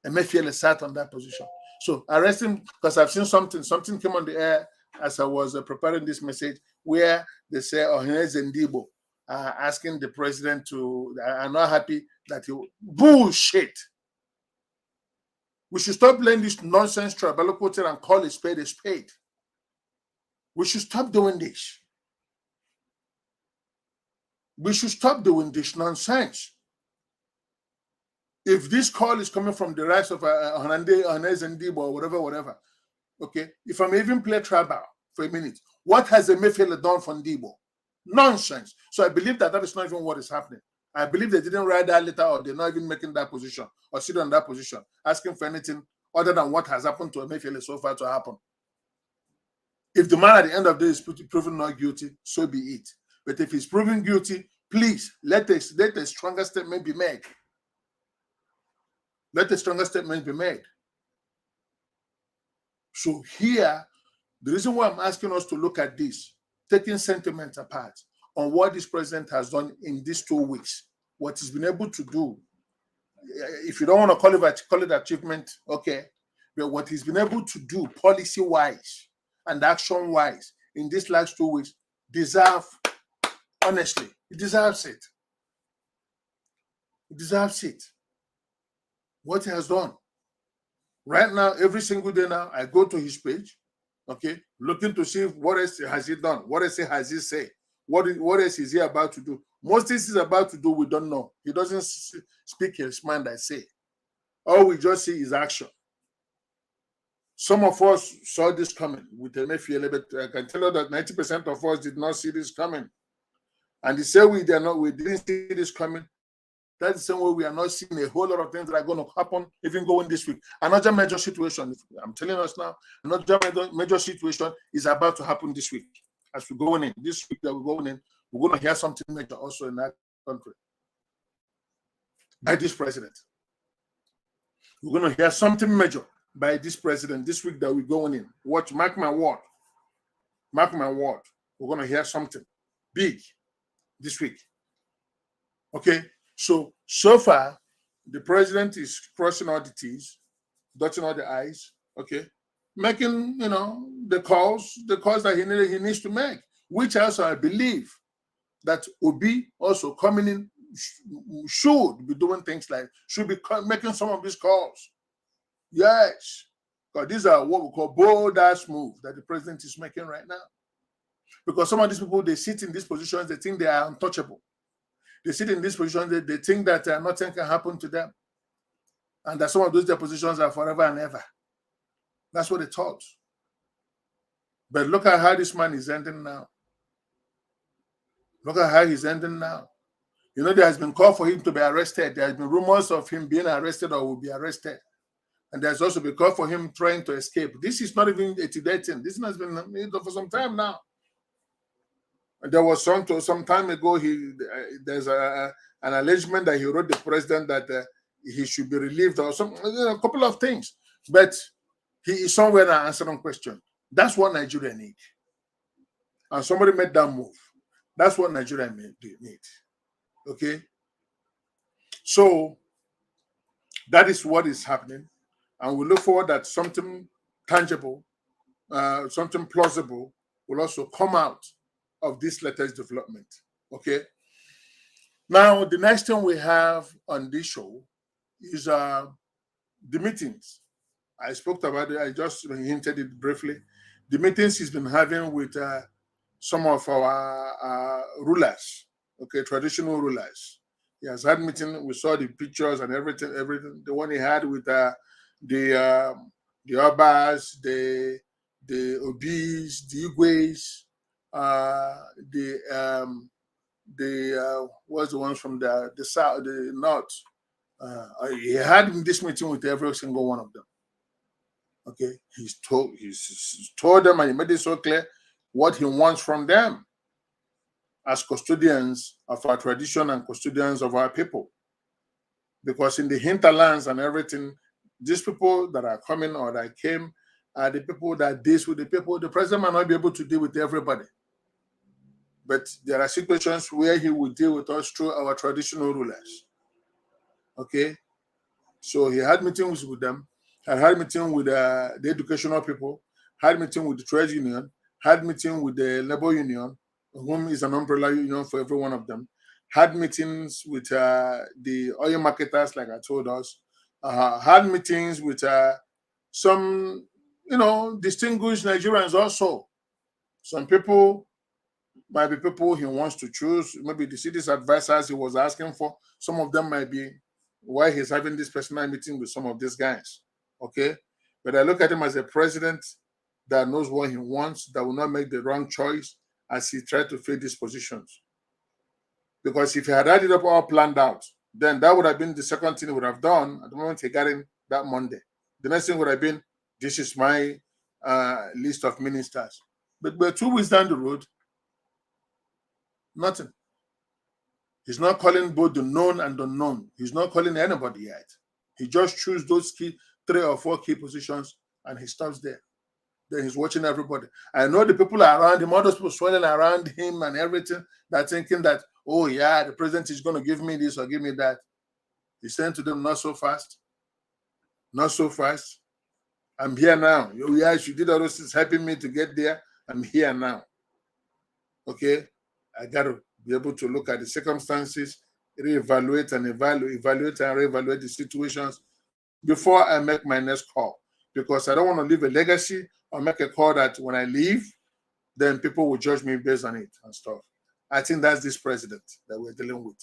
S1: Emefiele sat on that position. So arrest him, because I've seen something came on the air as I was preparing this message, where they say, Ndibo asking the president to, I'm not happy that he, bullshit. We should stop playing this nonsense tribal and call a spade a spade. We should stop doing this. We should stop doing this nonsense. If this call is coming from the rights of Ndibo or whatever, okay, if I may even play tribal for a minute, what has Emefiele done for Ndibo? Nonsense. So I believe that is not even what is happening. I believe they didn't write that letter, or they're not even making that position or sit on that position, asking for anything other than what has happened to Emefiele so far to happen. If the man at the end of the day is proven not guilty, so be it. But if he's proven guilty, please let a stronger statement be made. Let a stronger statement be made. So here, the reason why I'm asking us to look at this, taking sentiment apart, on what this president has done in these 2 weeks, what he's been able to do. If you don't want to call it achievement, okay, but what he's been able to do policy-wise and action-wise in these last 2 weeks honestly, it deserves it. It deserves it. What he has done. Right now, every single day now, I go to his page, okay, looking to see what else has he done, what else has he said, what else is he about to do. Most things he's about to do, we don't know. He doesn't speak his mind, I say. All we just see is action. Some of us saw this coming with Emefiele, but I can tell you that 90% of us did not see this coming. And they say we didn't see this coming. That's the same way we are not seeing a whole lot of things that are going to happen, even going this week. Another major situation, I'm telling us now, another major situation is about to happen this week. as we're going in, this week that we're going in, we're going to hear something major also in that country by this president. We're going to hear something major by this president this week that we're going in. Watch, mark my word. Mark my word. We're going to hear something big this week. Okay? So far, the president is crossing all the T's, dotting all the I's, okay? Making, the calls that he needs to make, which also I believe that Obi also coming in should be doing things like, should be making some of these calls. Yes, because these are what we call bold-ass moves that the president is making right now. Because some of these people, they sit in these positions, they think they are untouchable. They sit in these positions, they think that nothing can happen to them. And that some of those their positions are forever and ever. That's what they thought. But look at how this man is ending now. Look at how he's ending now. There has been call for him to be arrested. There has been rumors of him being arrested or will be arrested. And there's also been call for him trying to escape. This is not even a today thing. This has been for some time now. And there was some time ago, there's an allegation that he wrote the president that he should be relieved or a couple of things. But he is somewhere now answering question. That's what Nigeria needs. And somebody made that move. That's what Nigeria needs. Okay? So that is what is happening. And we look forward that something tangible, something plausible will also come out of this latest development. Okay? Now, the next thing we have on this show is the meetings. I spoke about it. I just hinted it briefly. The meetings he's been having with some of our rulers, okay, traditional rulers. He has had meeting. We saw the pictures and everything. The one he had with the Obas, the Obis, the Igwes, what's the ones from the south, the north. He had this meeting with every single one of them. Okay, he's told them, and he made it so clear what he wants from them as custodians of our tradition and custodians of our people. Because in the hinterlands and everything, these people that are coming or that came are the people that deal with the people. The president might not be able to deal with everybody. But there are situations where he will deal with us through our traditional rulers. Okay? So he had meetings with them. I had a meeting with the educational people, had a meeting with the trade union, had a meeting with the labor union, whom is an umbrella union for every one of them, had meetings with the oil marketers, like I told us, had meetings with some, distinguished Nigerians also. Some people might be people he wants to choose, maybe the city's advisors he was asking for. Some of them might be why he's having this personal meeting with some of these guys. Okay, but I look at him as a president that knows what he wants, that will not make the wrong choice as he tried to fill these positions. Because if he had it up all planned out, then that would have been the second thing he would have done at the moment he got in that Monday. The next thing would have been, this is my list of ministers. But 2 weeks down the road, nothing. He's not calling both the known and unknown. He's not calling anybody yet. He just chooses those 3 or 4 key positions and he stops there. Then he's watching everybody. I know the people around him, all those people swirling around him and everything, they're thinking that, oh yeah, the president is going to give me this or give me that. He's saying to them, not so fast. Not so fast. I'm here now. Oh yeah, you did all those things helping me to get there. I'm here now. Okay? I got to be able to look at the circumstances, reevaluate and reevaluate the situations before I make my next call. Because I don't want to leave a legacy or make a call that when I leave, then people will judge me based on it and stuff. I think that's this president that we're dealing with.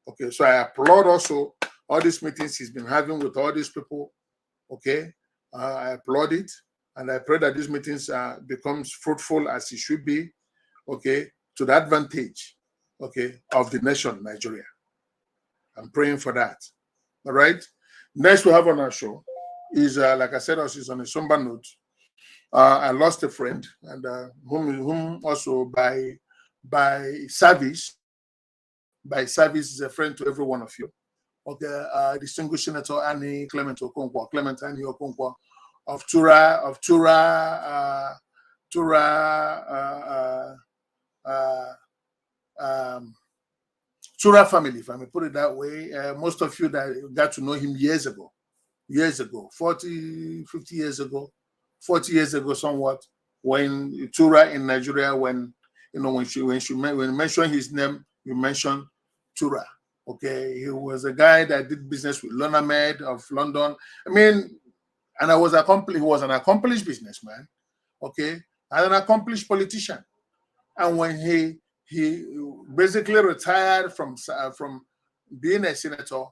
S1: Okay, so I applaud also all these meetings he's been having with all these people. Okay, I applaud it. And I pray that these meetings becomes fruitful as it should be. Okay, to the advantage, okay, of the nation, Nigeria. I'm praying for that. All right. Next we have on our show is, like I said, is on a somber note. I lost a friend, and whom also by service is a friend to every one of you. Okay, distinguished Senator Annie Clement Okonkwo, Clement Annie Okonkwo of Tura family, if I may put it that way. Most of you that got to know him years ago, 40, 50 years ago, 40 years ago, somewhat, when Tura in Nigeria, when you mention his name, you mention Tura. Okay, he was a guy that did business with Lonamed of London. I mean, and he was an accomplished businessman, okay, and an accomplished politician. And when he basically retired from being a senator,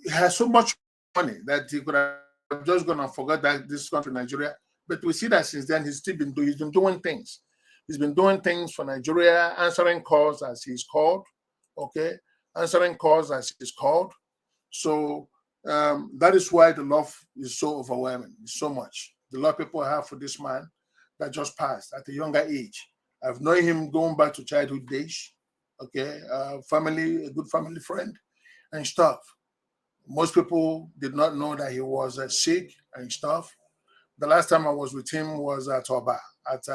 S1: he has so much money that he could have just gone and forgot that this country, Nigeria. But we see that since then he's been doing things. He's been doing things for Nigeria, answering calls as he's called. Okay, answering calls as he's called. So that is why the love is so overwhelming. It's so much. The love people have for this man that just passed at a younger age. I've known him going back to childhood days. Okay, a good family friend and stuff. Most people did not know that he was sick and stuff. The last time I was with him was at Oba, at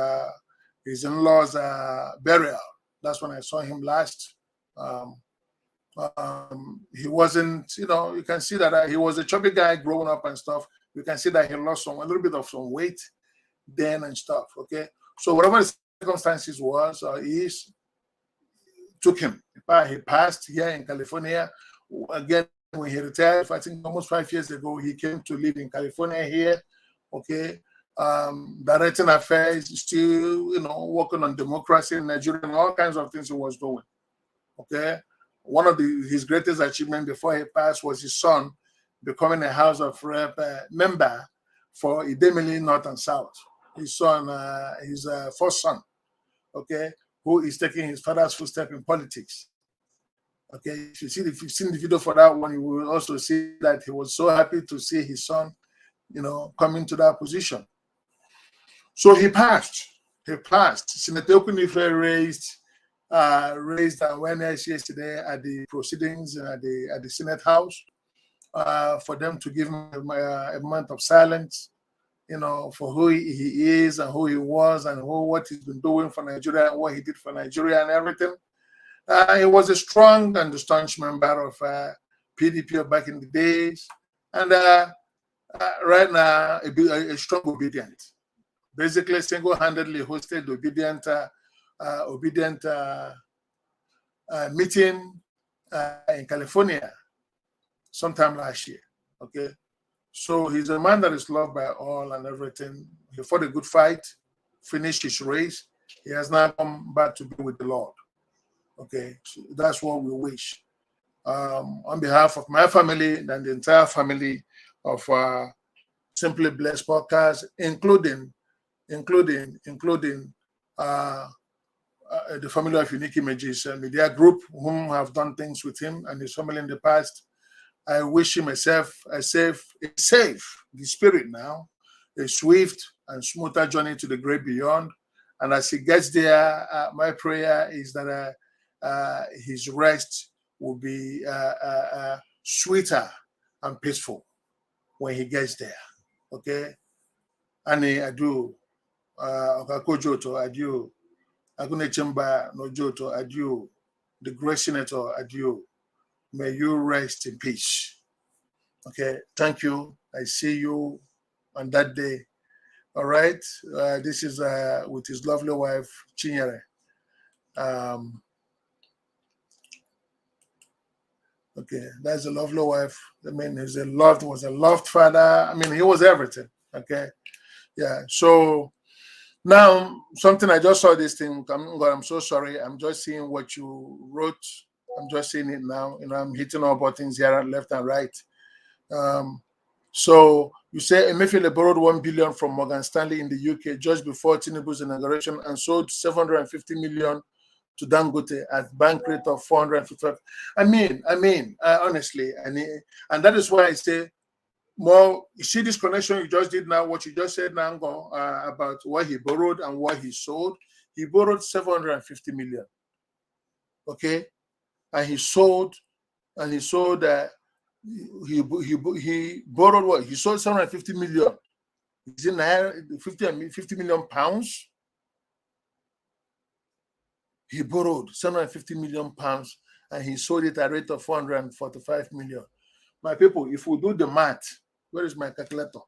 S1: his in-laws' burial. That's when I saw him last. He wasn't, you can see that he was a chubby guy growing up and stuff. You can see that he lost a little bit of some weight then and stuff. Okay, so whatever the circumstances was, took him. He passed here in California. Again, when he retired, I think almost 5 years ago, he came to live in California here. Okay, directing affairs, still, working on democracy in Nigeria and all kinds of things he was doing. Okay, one of his greatest achievements before he passed was his son becoming a House of Rep member for Idemili North and South. His son, his first son, okay, who is taking his father's footstep in politics. Okay, if you've seen the video for that one, you will also see that he was so happy to see his son, coming to that position. So he passed. Senator Emefiele raised awareness yesterday at the proceedings at the Senate House for them to give him a month of silence, for who he is and who he was and what he's been doing for Nigeria and what he did for Nigeria and everything. He was a strong and staunch member of PDP back in the days, and right now a strong obedient. Basically, single-handedly hosted the obedient meeting in California sometime last year. Okay, so he's a man that is loved by all and everything. He fought a good fight, finished his race. He has now come back to be with the Lord. Okay, so that's what we wish. On behalf of my family and the entire family of Simply Blessed Podcast, including the family of Unique Images Media Group, whom have done things with him and his family in the past, I wish him a safe, the spirit now, a swift and smoother journey to the great beyond. And as he gets there, my prayer is that his rest will be sweeter and peaceful when he gets there. Okay? Ani adu, Okakojoto adieu, Agunechemba Nojoto adieu, the great senator adieu. May you rest in peace. Okay, thank you. I see you on that day. All right, this is with his lovely wife, Chinyere. Okay, that's a lovely wife. I mean, was a loved father. I mean, he was everything. Okay, yeah. So now, something I just saw this thing. I'm so sorry. I'm just seeing what you wrote. I'm just seeing it now. I'm hitting all buttons here, left and right. So you say Emefiele borrowed $1 billion from Morgan Stanley in the UK just before Tinubu's inauguration and sold 750 million to Dangote at bank rate of 455. I mean, honestly, and that is why I say More, you see this connection you just did now, what you just said now, about what he borrowed and what he sold. He borrowed 750 million. Okay, and he sold, he borrowed what? He sold 750 million. Is it 50 million pounds? He borrowed 750 million pounds and he sold it at a rate of 445 million. My people, if we do the math, where is my calculator?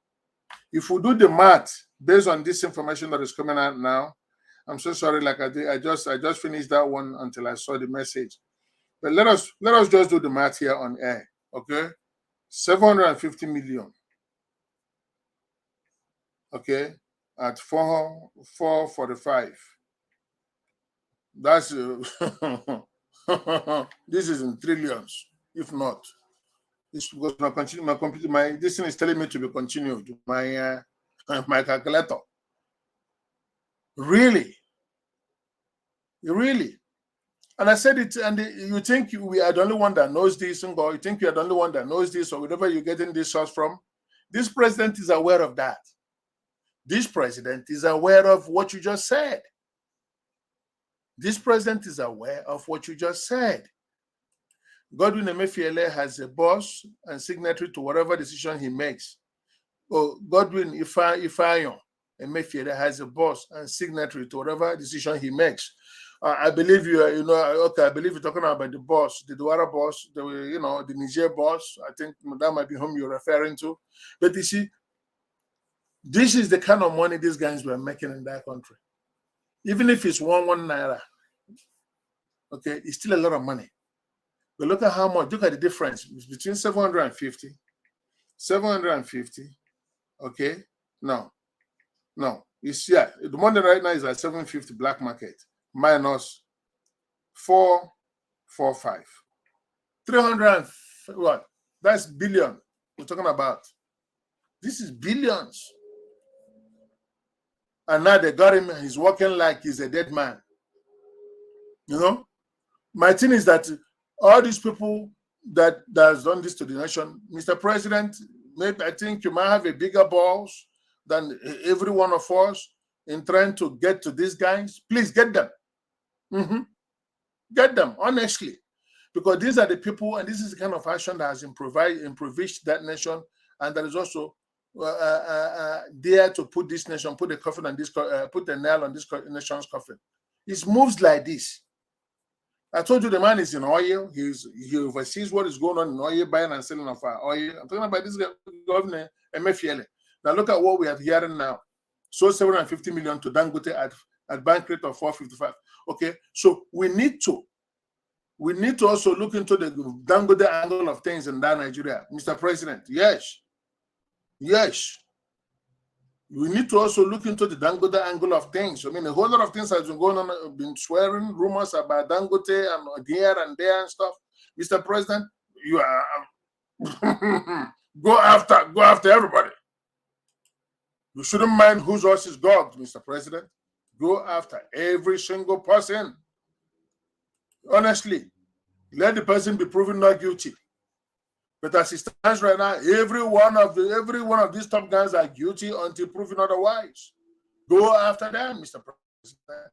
S1: If we do the math based on this information that is coming out now, I'm so sorry, like I just finished that one until I saw the message. But let us just do the math here on air, okay? 750 million, okay, at 445. That's this is in trillions, if not. This because my computer, this thing is telling me to be continued. My my calculator. Really? And I said it, and you think we are the only one that knows this, or you think you're the only one that knows this, or wherever you're getting this source from. This president is aware of that. This president is aware of what you just said. This president is aware of what you just said. Godwin Emefiele has a boss and signatory to whatever decision he makes. Oh, Godwin Emefiele has a boss and signatory to whatever decision he makes. I believe okay, I believe you're talking about the boss, the Douala boss, the Niger boss. I think that might be whom you're referring to. But you see, this is the kind of money these guys were making in that country. Even if it's one naira, okay, it's still a lot of money. But look at how much, look at the difference between 750, okay? No, it's, yeah, the money right now is at 750 black market minus 445. 300, what? That's billion we're talking about. This is billions. And now they got him, he's walking like he's a dead man. My thing is that all these people that has done this to the nation, Mr. President, maybe I think you might have a bigger balls than every one of us in trying to get to these guys. Please get them. Get them, honestly. Because these are the people, and this is the kind of action that has impoverished that nation, and that is also there to put this nation, put the coffin on this, put the nail on this nation's coffin. It's moves like this. I told you the man is in oil. He oversees what is going on in oil, buying and selling of our oil. I'm talking about this guy, Governor Emefiele. Now look at what we are hearing now. So 750 million to Dangote at bank rate of 455. Okay, so we need to also look into the Dangote angle of things in that Nigeria, Mr. President. Yes. We need to also look into the Dangote angle of things. I mean, a whole lot of things has been going on, been swearing rumors about Dangote and here and there and stuff. Mr. President, you are go after everybody. You shouldn't mind whose horse is God, Mr. President. Go after every single person. Honestly, let the person be proven not guilty. But as it stands right now, every one of these top guys are guilty until proven otherwise. Go after them, Mr. President.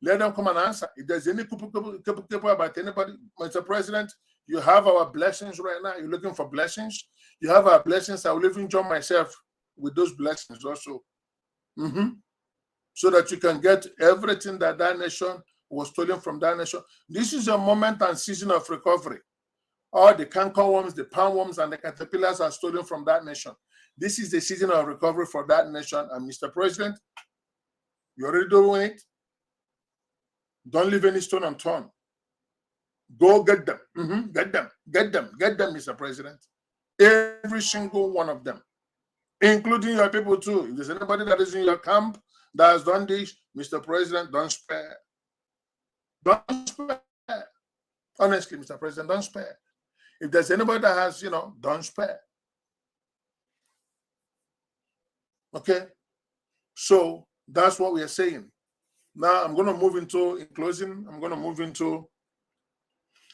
S1: Let them come and answer. If there's any people about anybody, Mr. President, you have our blessings right now. You're looking for blessings. You have our blessings. I will even join myself with those blessings also. So that you can get everything that nation was stolen from that nation. This is a moment and season of recovery. All the cankerworms, the palmworms, and the caterpillars are stolen from that nation. This is the season of recovery for that nation. And Mr. President, you're already doing it. Don't leave any stone unturned. Go get them. Get them, Mr. President. Every single one of them, including your people too. If there's anybody that is in your camp that has done this, Mr. President, don't spare. Don't spare. Honestly, Mr. President, don't spare. If there's anybody that has, don't spare. Okay? So that's what we are saying. Now I'm going to move into, in closing, I'm going to move into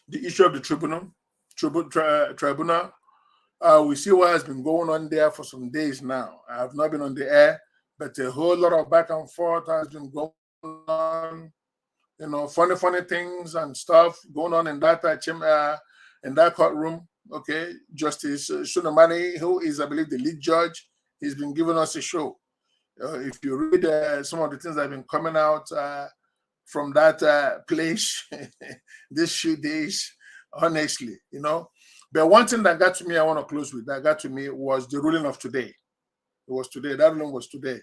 S1: the issue of the tribunal. We see what has been going on there for some days now. I have not been on the air, but a whole lot of back and forth has been going on. You know, funny things and stuff going on in that courtroom. Okay, Justice Sunamani, who is, I believe, the lead judge, he's been giving us a show. If you read some of the things that have been coming out from that place these few days, honestly, you know. But one thing that got to me, I want to close with, that got to me was the ruling of today. It was today. That ruling was today.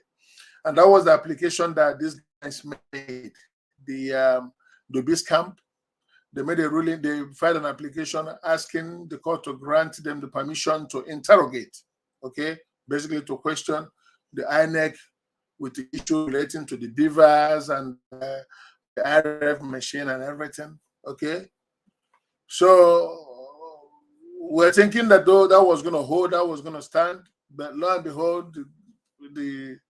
S1: And that was the application that these guys made. The BIS camp, they made a ruling, they filed an application asking the court to grant them the permission to interrogate, okay, basically to question the INEC with the issue relating to the beavers and the RF machine and everything, okay. So we're thinking that though that was going to hold, that was going to stand, but lo and behold, the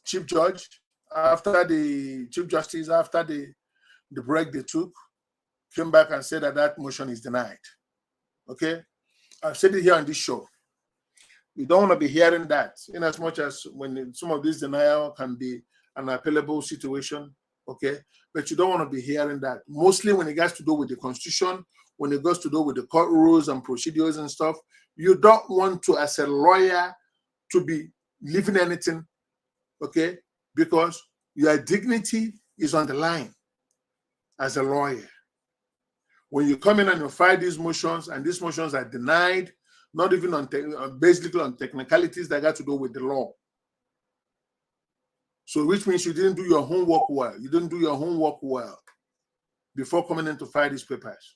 S1: chief judge, after the chief justice, after the break they took, came back and said that that motion is denied. Okay, I've said it here on this show. You don't want to be hearing that, in as much as when some of this denial can be an appealable situation. Okay, but you don't want to be hearing that. Mostly when it has to do with the Constitution, when it goes to do with the court rules and procedures and stuff, you don't want to, as a lawyer, to be leaving anything, okay? Because your dignity is on the line as a lawyer. When you come in and you file these motions, and these motions are denied, not even on basically on technicalities that got to do with the law. So which means you didn't do your homework well. You didn't do your homework well before coming in to file these papers.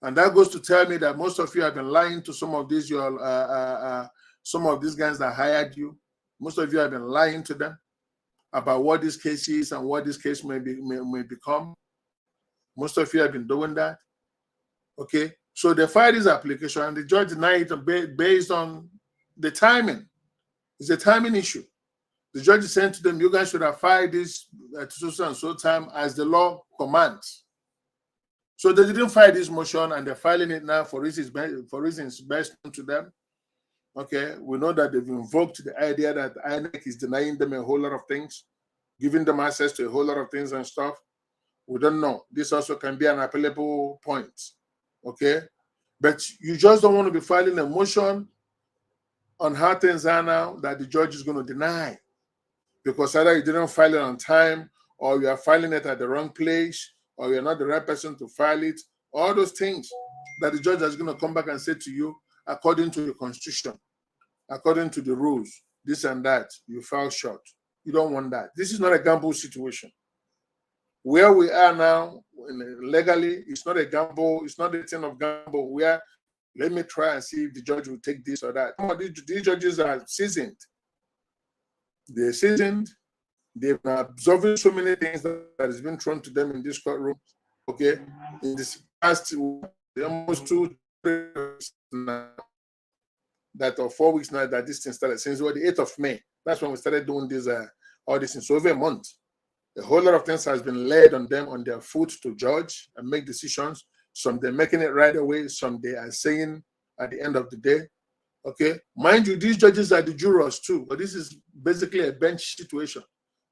S1: And that goes to tell me that most of you have been lying to some of these some of these guys that hired you. Most of you have been lying to them about what this case is and what this case may become. Most of you have been doing that. Okay, so they filed this application and the judge denied it based on the timing. It's a timing issue. The judge is saying to them, you guys should have filed this at so and so time as the law commands. So they didn't file this motion and they're filing it now for reasons best known to them. Okay, we know that they've invoked the idea that INEC is denying them a whole lot of things, giving them access to a whole lot of things and stuff. We don't know. This also can be an appellable point. Okay, but you just don't want to be filing a motion on how things are now that the judge is going to deny, because either you didn't file it on time, or you are filing it at the wrong place, or you're not the right person to file it. All those things that the judge is going to come back and say to you, according to the Constitution, according to the rules, this and that, you fell short. You don't want that. This is not a gamble situation. Where we are now, legally, it's not a gamble. It's not a thing of gamble. We are, let me try and see if the judge will take this or that. These judges are seasoned. They're seasoned. They've been absorbing so many things that has been thrown to them in this courtroom. Okay, in this past almost 2 weeks now, that or 4 weeks now that this thing started, since the 8th of May. That's when we started doing this all this things. So over a month, a whole lot of things has been laid on them on their foot to judge and make decisions. Some they're making it right away. Some they are saying at the end of the day. Okay, mind you, these judges are the jurors too, but this is basically a bench situation.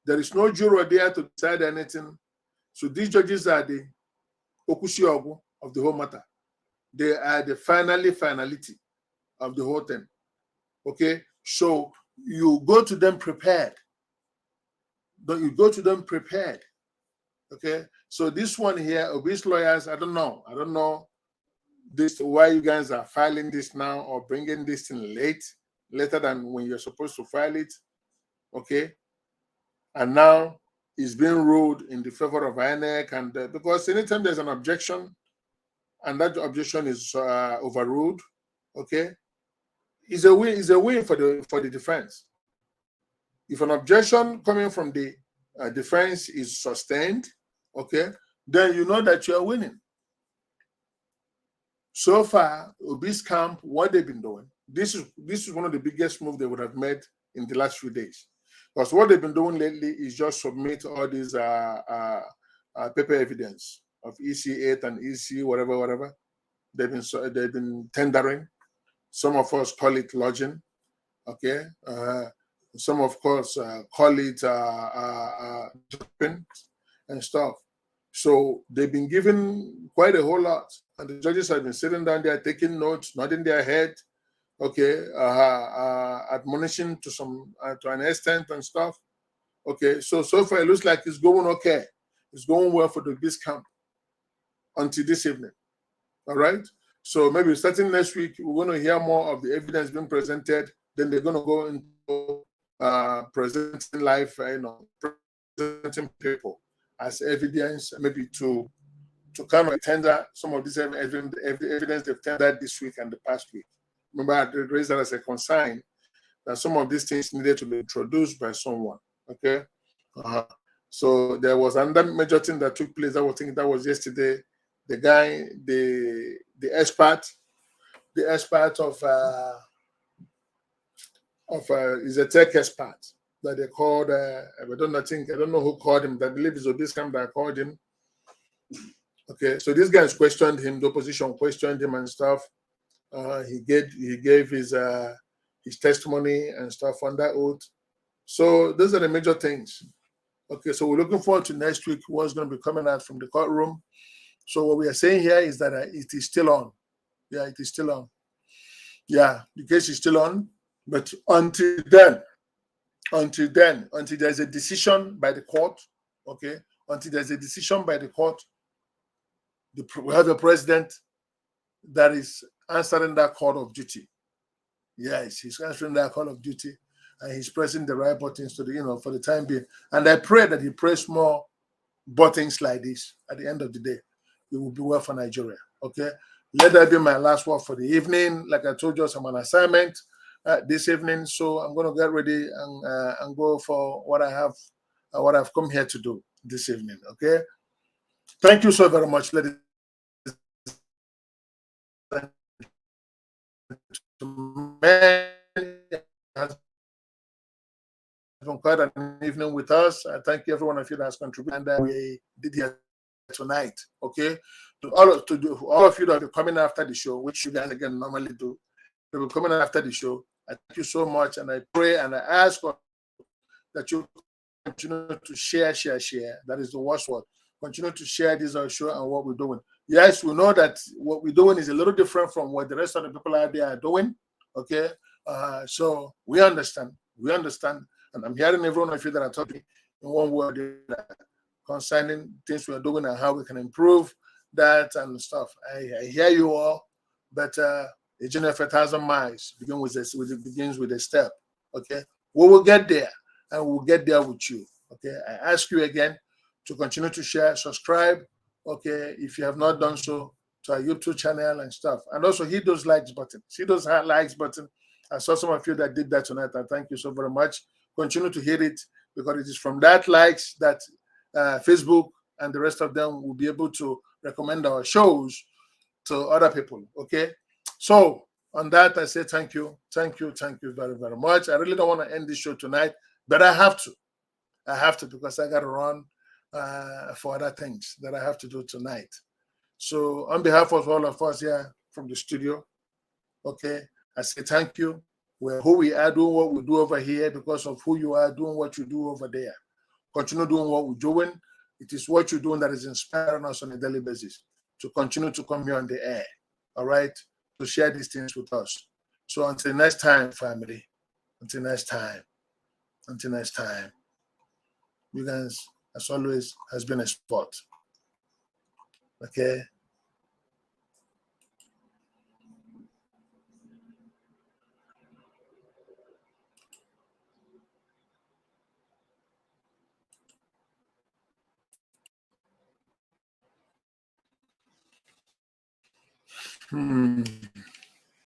S1: There is no juror there to decide anything. So these judges are the okushiogu of the whole matter. They are the finality of the whole thing. Okay, so you go to them prepared. You go to them prepared. Okay, so this one here, obese lawyers, I don't know this why you guys are filing this now or bringing this thing later than when you're supposed to file it. Okay, and now it's being ruled in the favor of INEC, and because anytime there's an objection and that objection is overruled, okay, is a win for the defense. If an objection coming from the defense is sustained, okay, then you know that you are winning. So far, Obi's camp, what they've been doing, this is one of the biggest moves they would have made in the last few days. Because what they've been doing lately is just submit all these paper evidence of EC8 and EC whatever. they've been tendering. Some of us call it lodging. Okay. Some of course call it dropping and stuff. So they've been given quite a whole lot, and the judges have been sitting down there taking notes, nodding their head, okay, admonishing to an extent and stuff. Okay, so far it looks like it's going okay. It's going well for the beast camp until this evening. All right. So maybe starting next week, we're going to hear more of the evidence being presented. Then they're going to go into presenting live, presenting people as evidence, maybe to kind of tender some of this evidence they've tendered this week and the past week. Remember, I raised that as a concern that some of these things needed to be introduced by someone. Okay. So there was another major thing that took place. I was thinking that was yesterday. The guy, the expert is a tech expert that they called. I don't know who called him. I believe it's Obiscam that called him. Okay, so these guys questioned him. The opposition questioned him and stuff. He gave his testimony and stuff under oath. So those are the major things. Okay, so we're looking forward to next week. What's going to be coming out from the courtroom. So what we are saying here is that it is still on. Yeah, it is still on. Yeah, the case is still on. But until there's a decision by the court, okay, until there's a decision by the court, we have a president that is answering that call of duty. Yes, he's answering that call of duty, and he's pressing the right buttons to for the time being. And I pray that he press more buttons like this at the end of the day. It will be well for Nigeria. Okay, let that be my last word for the evening. Like I told you, I'm on assignment this evening, so I'm going to get ready and go for what I've come here to do this evening. Okay, thank you so very much, ladies and gentlemen. Has been quite an evening with us. I thank every one of you that has contributed, and we did here tonight. Okay, to all of you that are coming after the show, which you guys again normally do, they will coming after the show. I thank you so much, and I pray and I ask that you continue to share. That is the worst word. Continue to share this show and what we're doing. Yes, we know that what we're doing is a little different from what the rest of the people out there are doing. Okay, so we understand, and I'm hearing every one of you that are talking in one word concerning things we are doing and how we can improve that and stuff. I hear you all, but a journey of 1,000 miles begins with a step. Okay, we will get there, and we'll get there with you. Okay, I ask you again to continue to share, subscribe. Okay, if you have not done so, to our YouTube channel and stuff, and also hit those likes button. See those likes button. I saw some of you that did that tonight, and thank you so very much. Continue to hit it, because it is from that likes that Facebook and the rest of them will be able to recommend our shows to other people. Okay, so on that, I say thank you very, very much. I really don't want to end this show tonight, but I have to because I got to run for other things that I have to do tonight. So on behalf of all of us here from the studio, okay, I say thank you. We're who we are, doing what we do over here because of who you are, doing what you do over there. Continue doing what we're doing. It is what you're doing that is inspiring us on a daily basis to continue to come here on the air, all right, to share these things with us. So until next time, family, until next time, you guys, as always, has been a sport. Okay?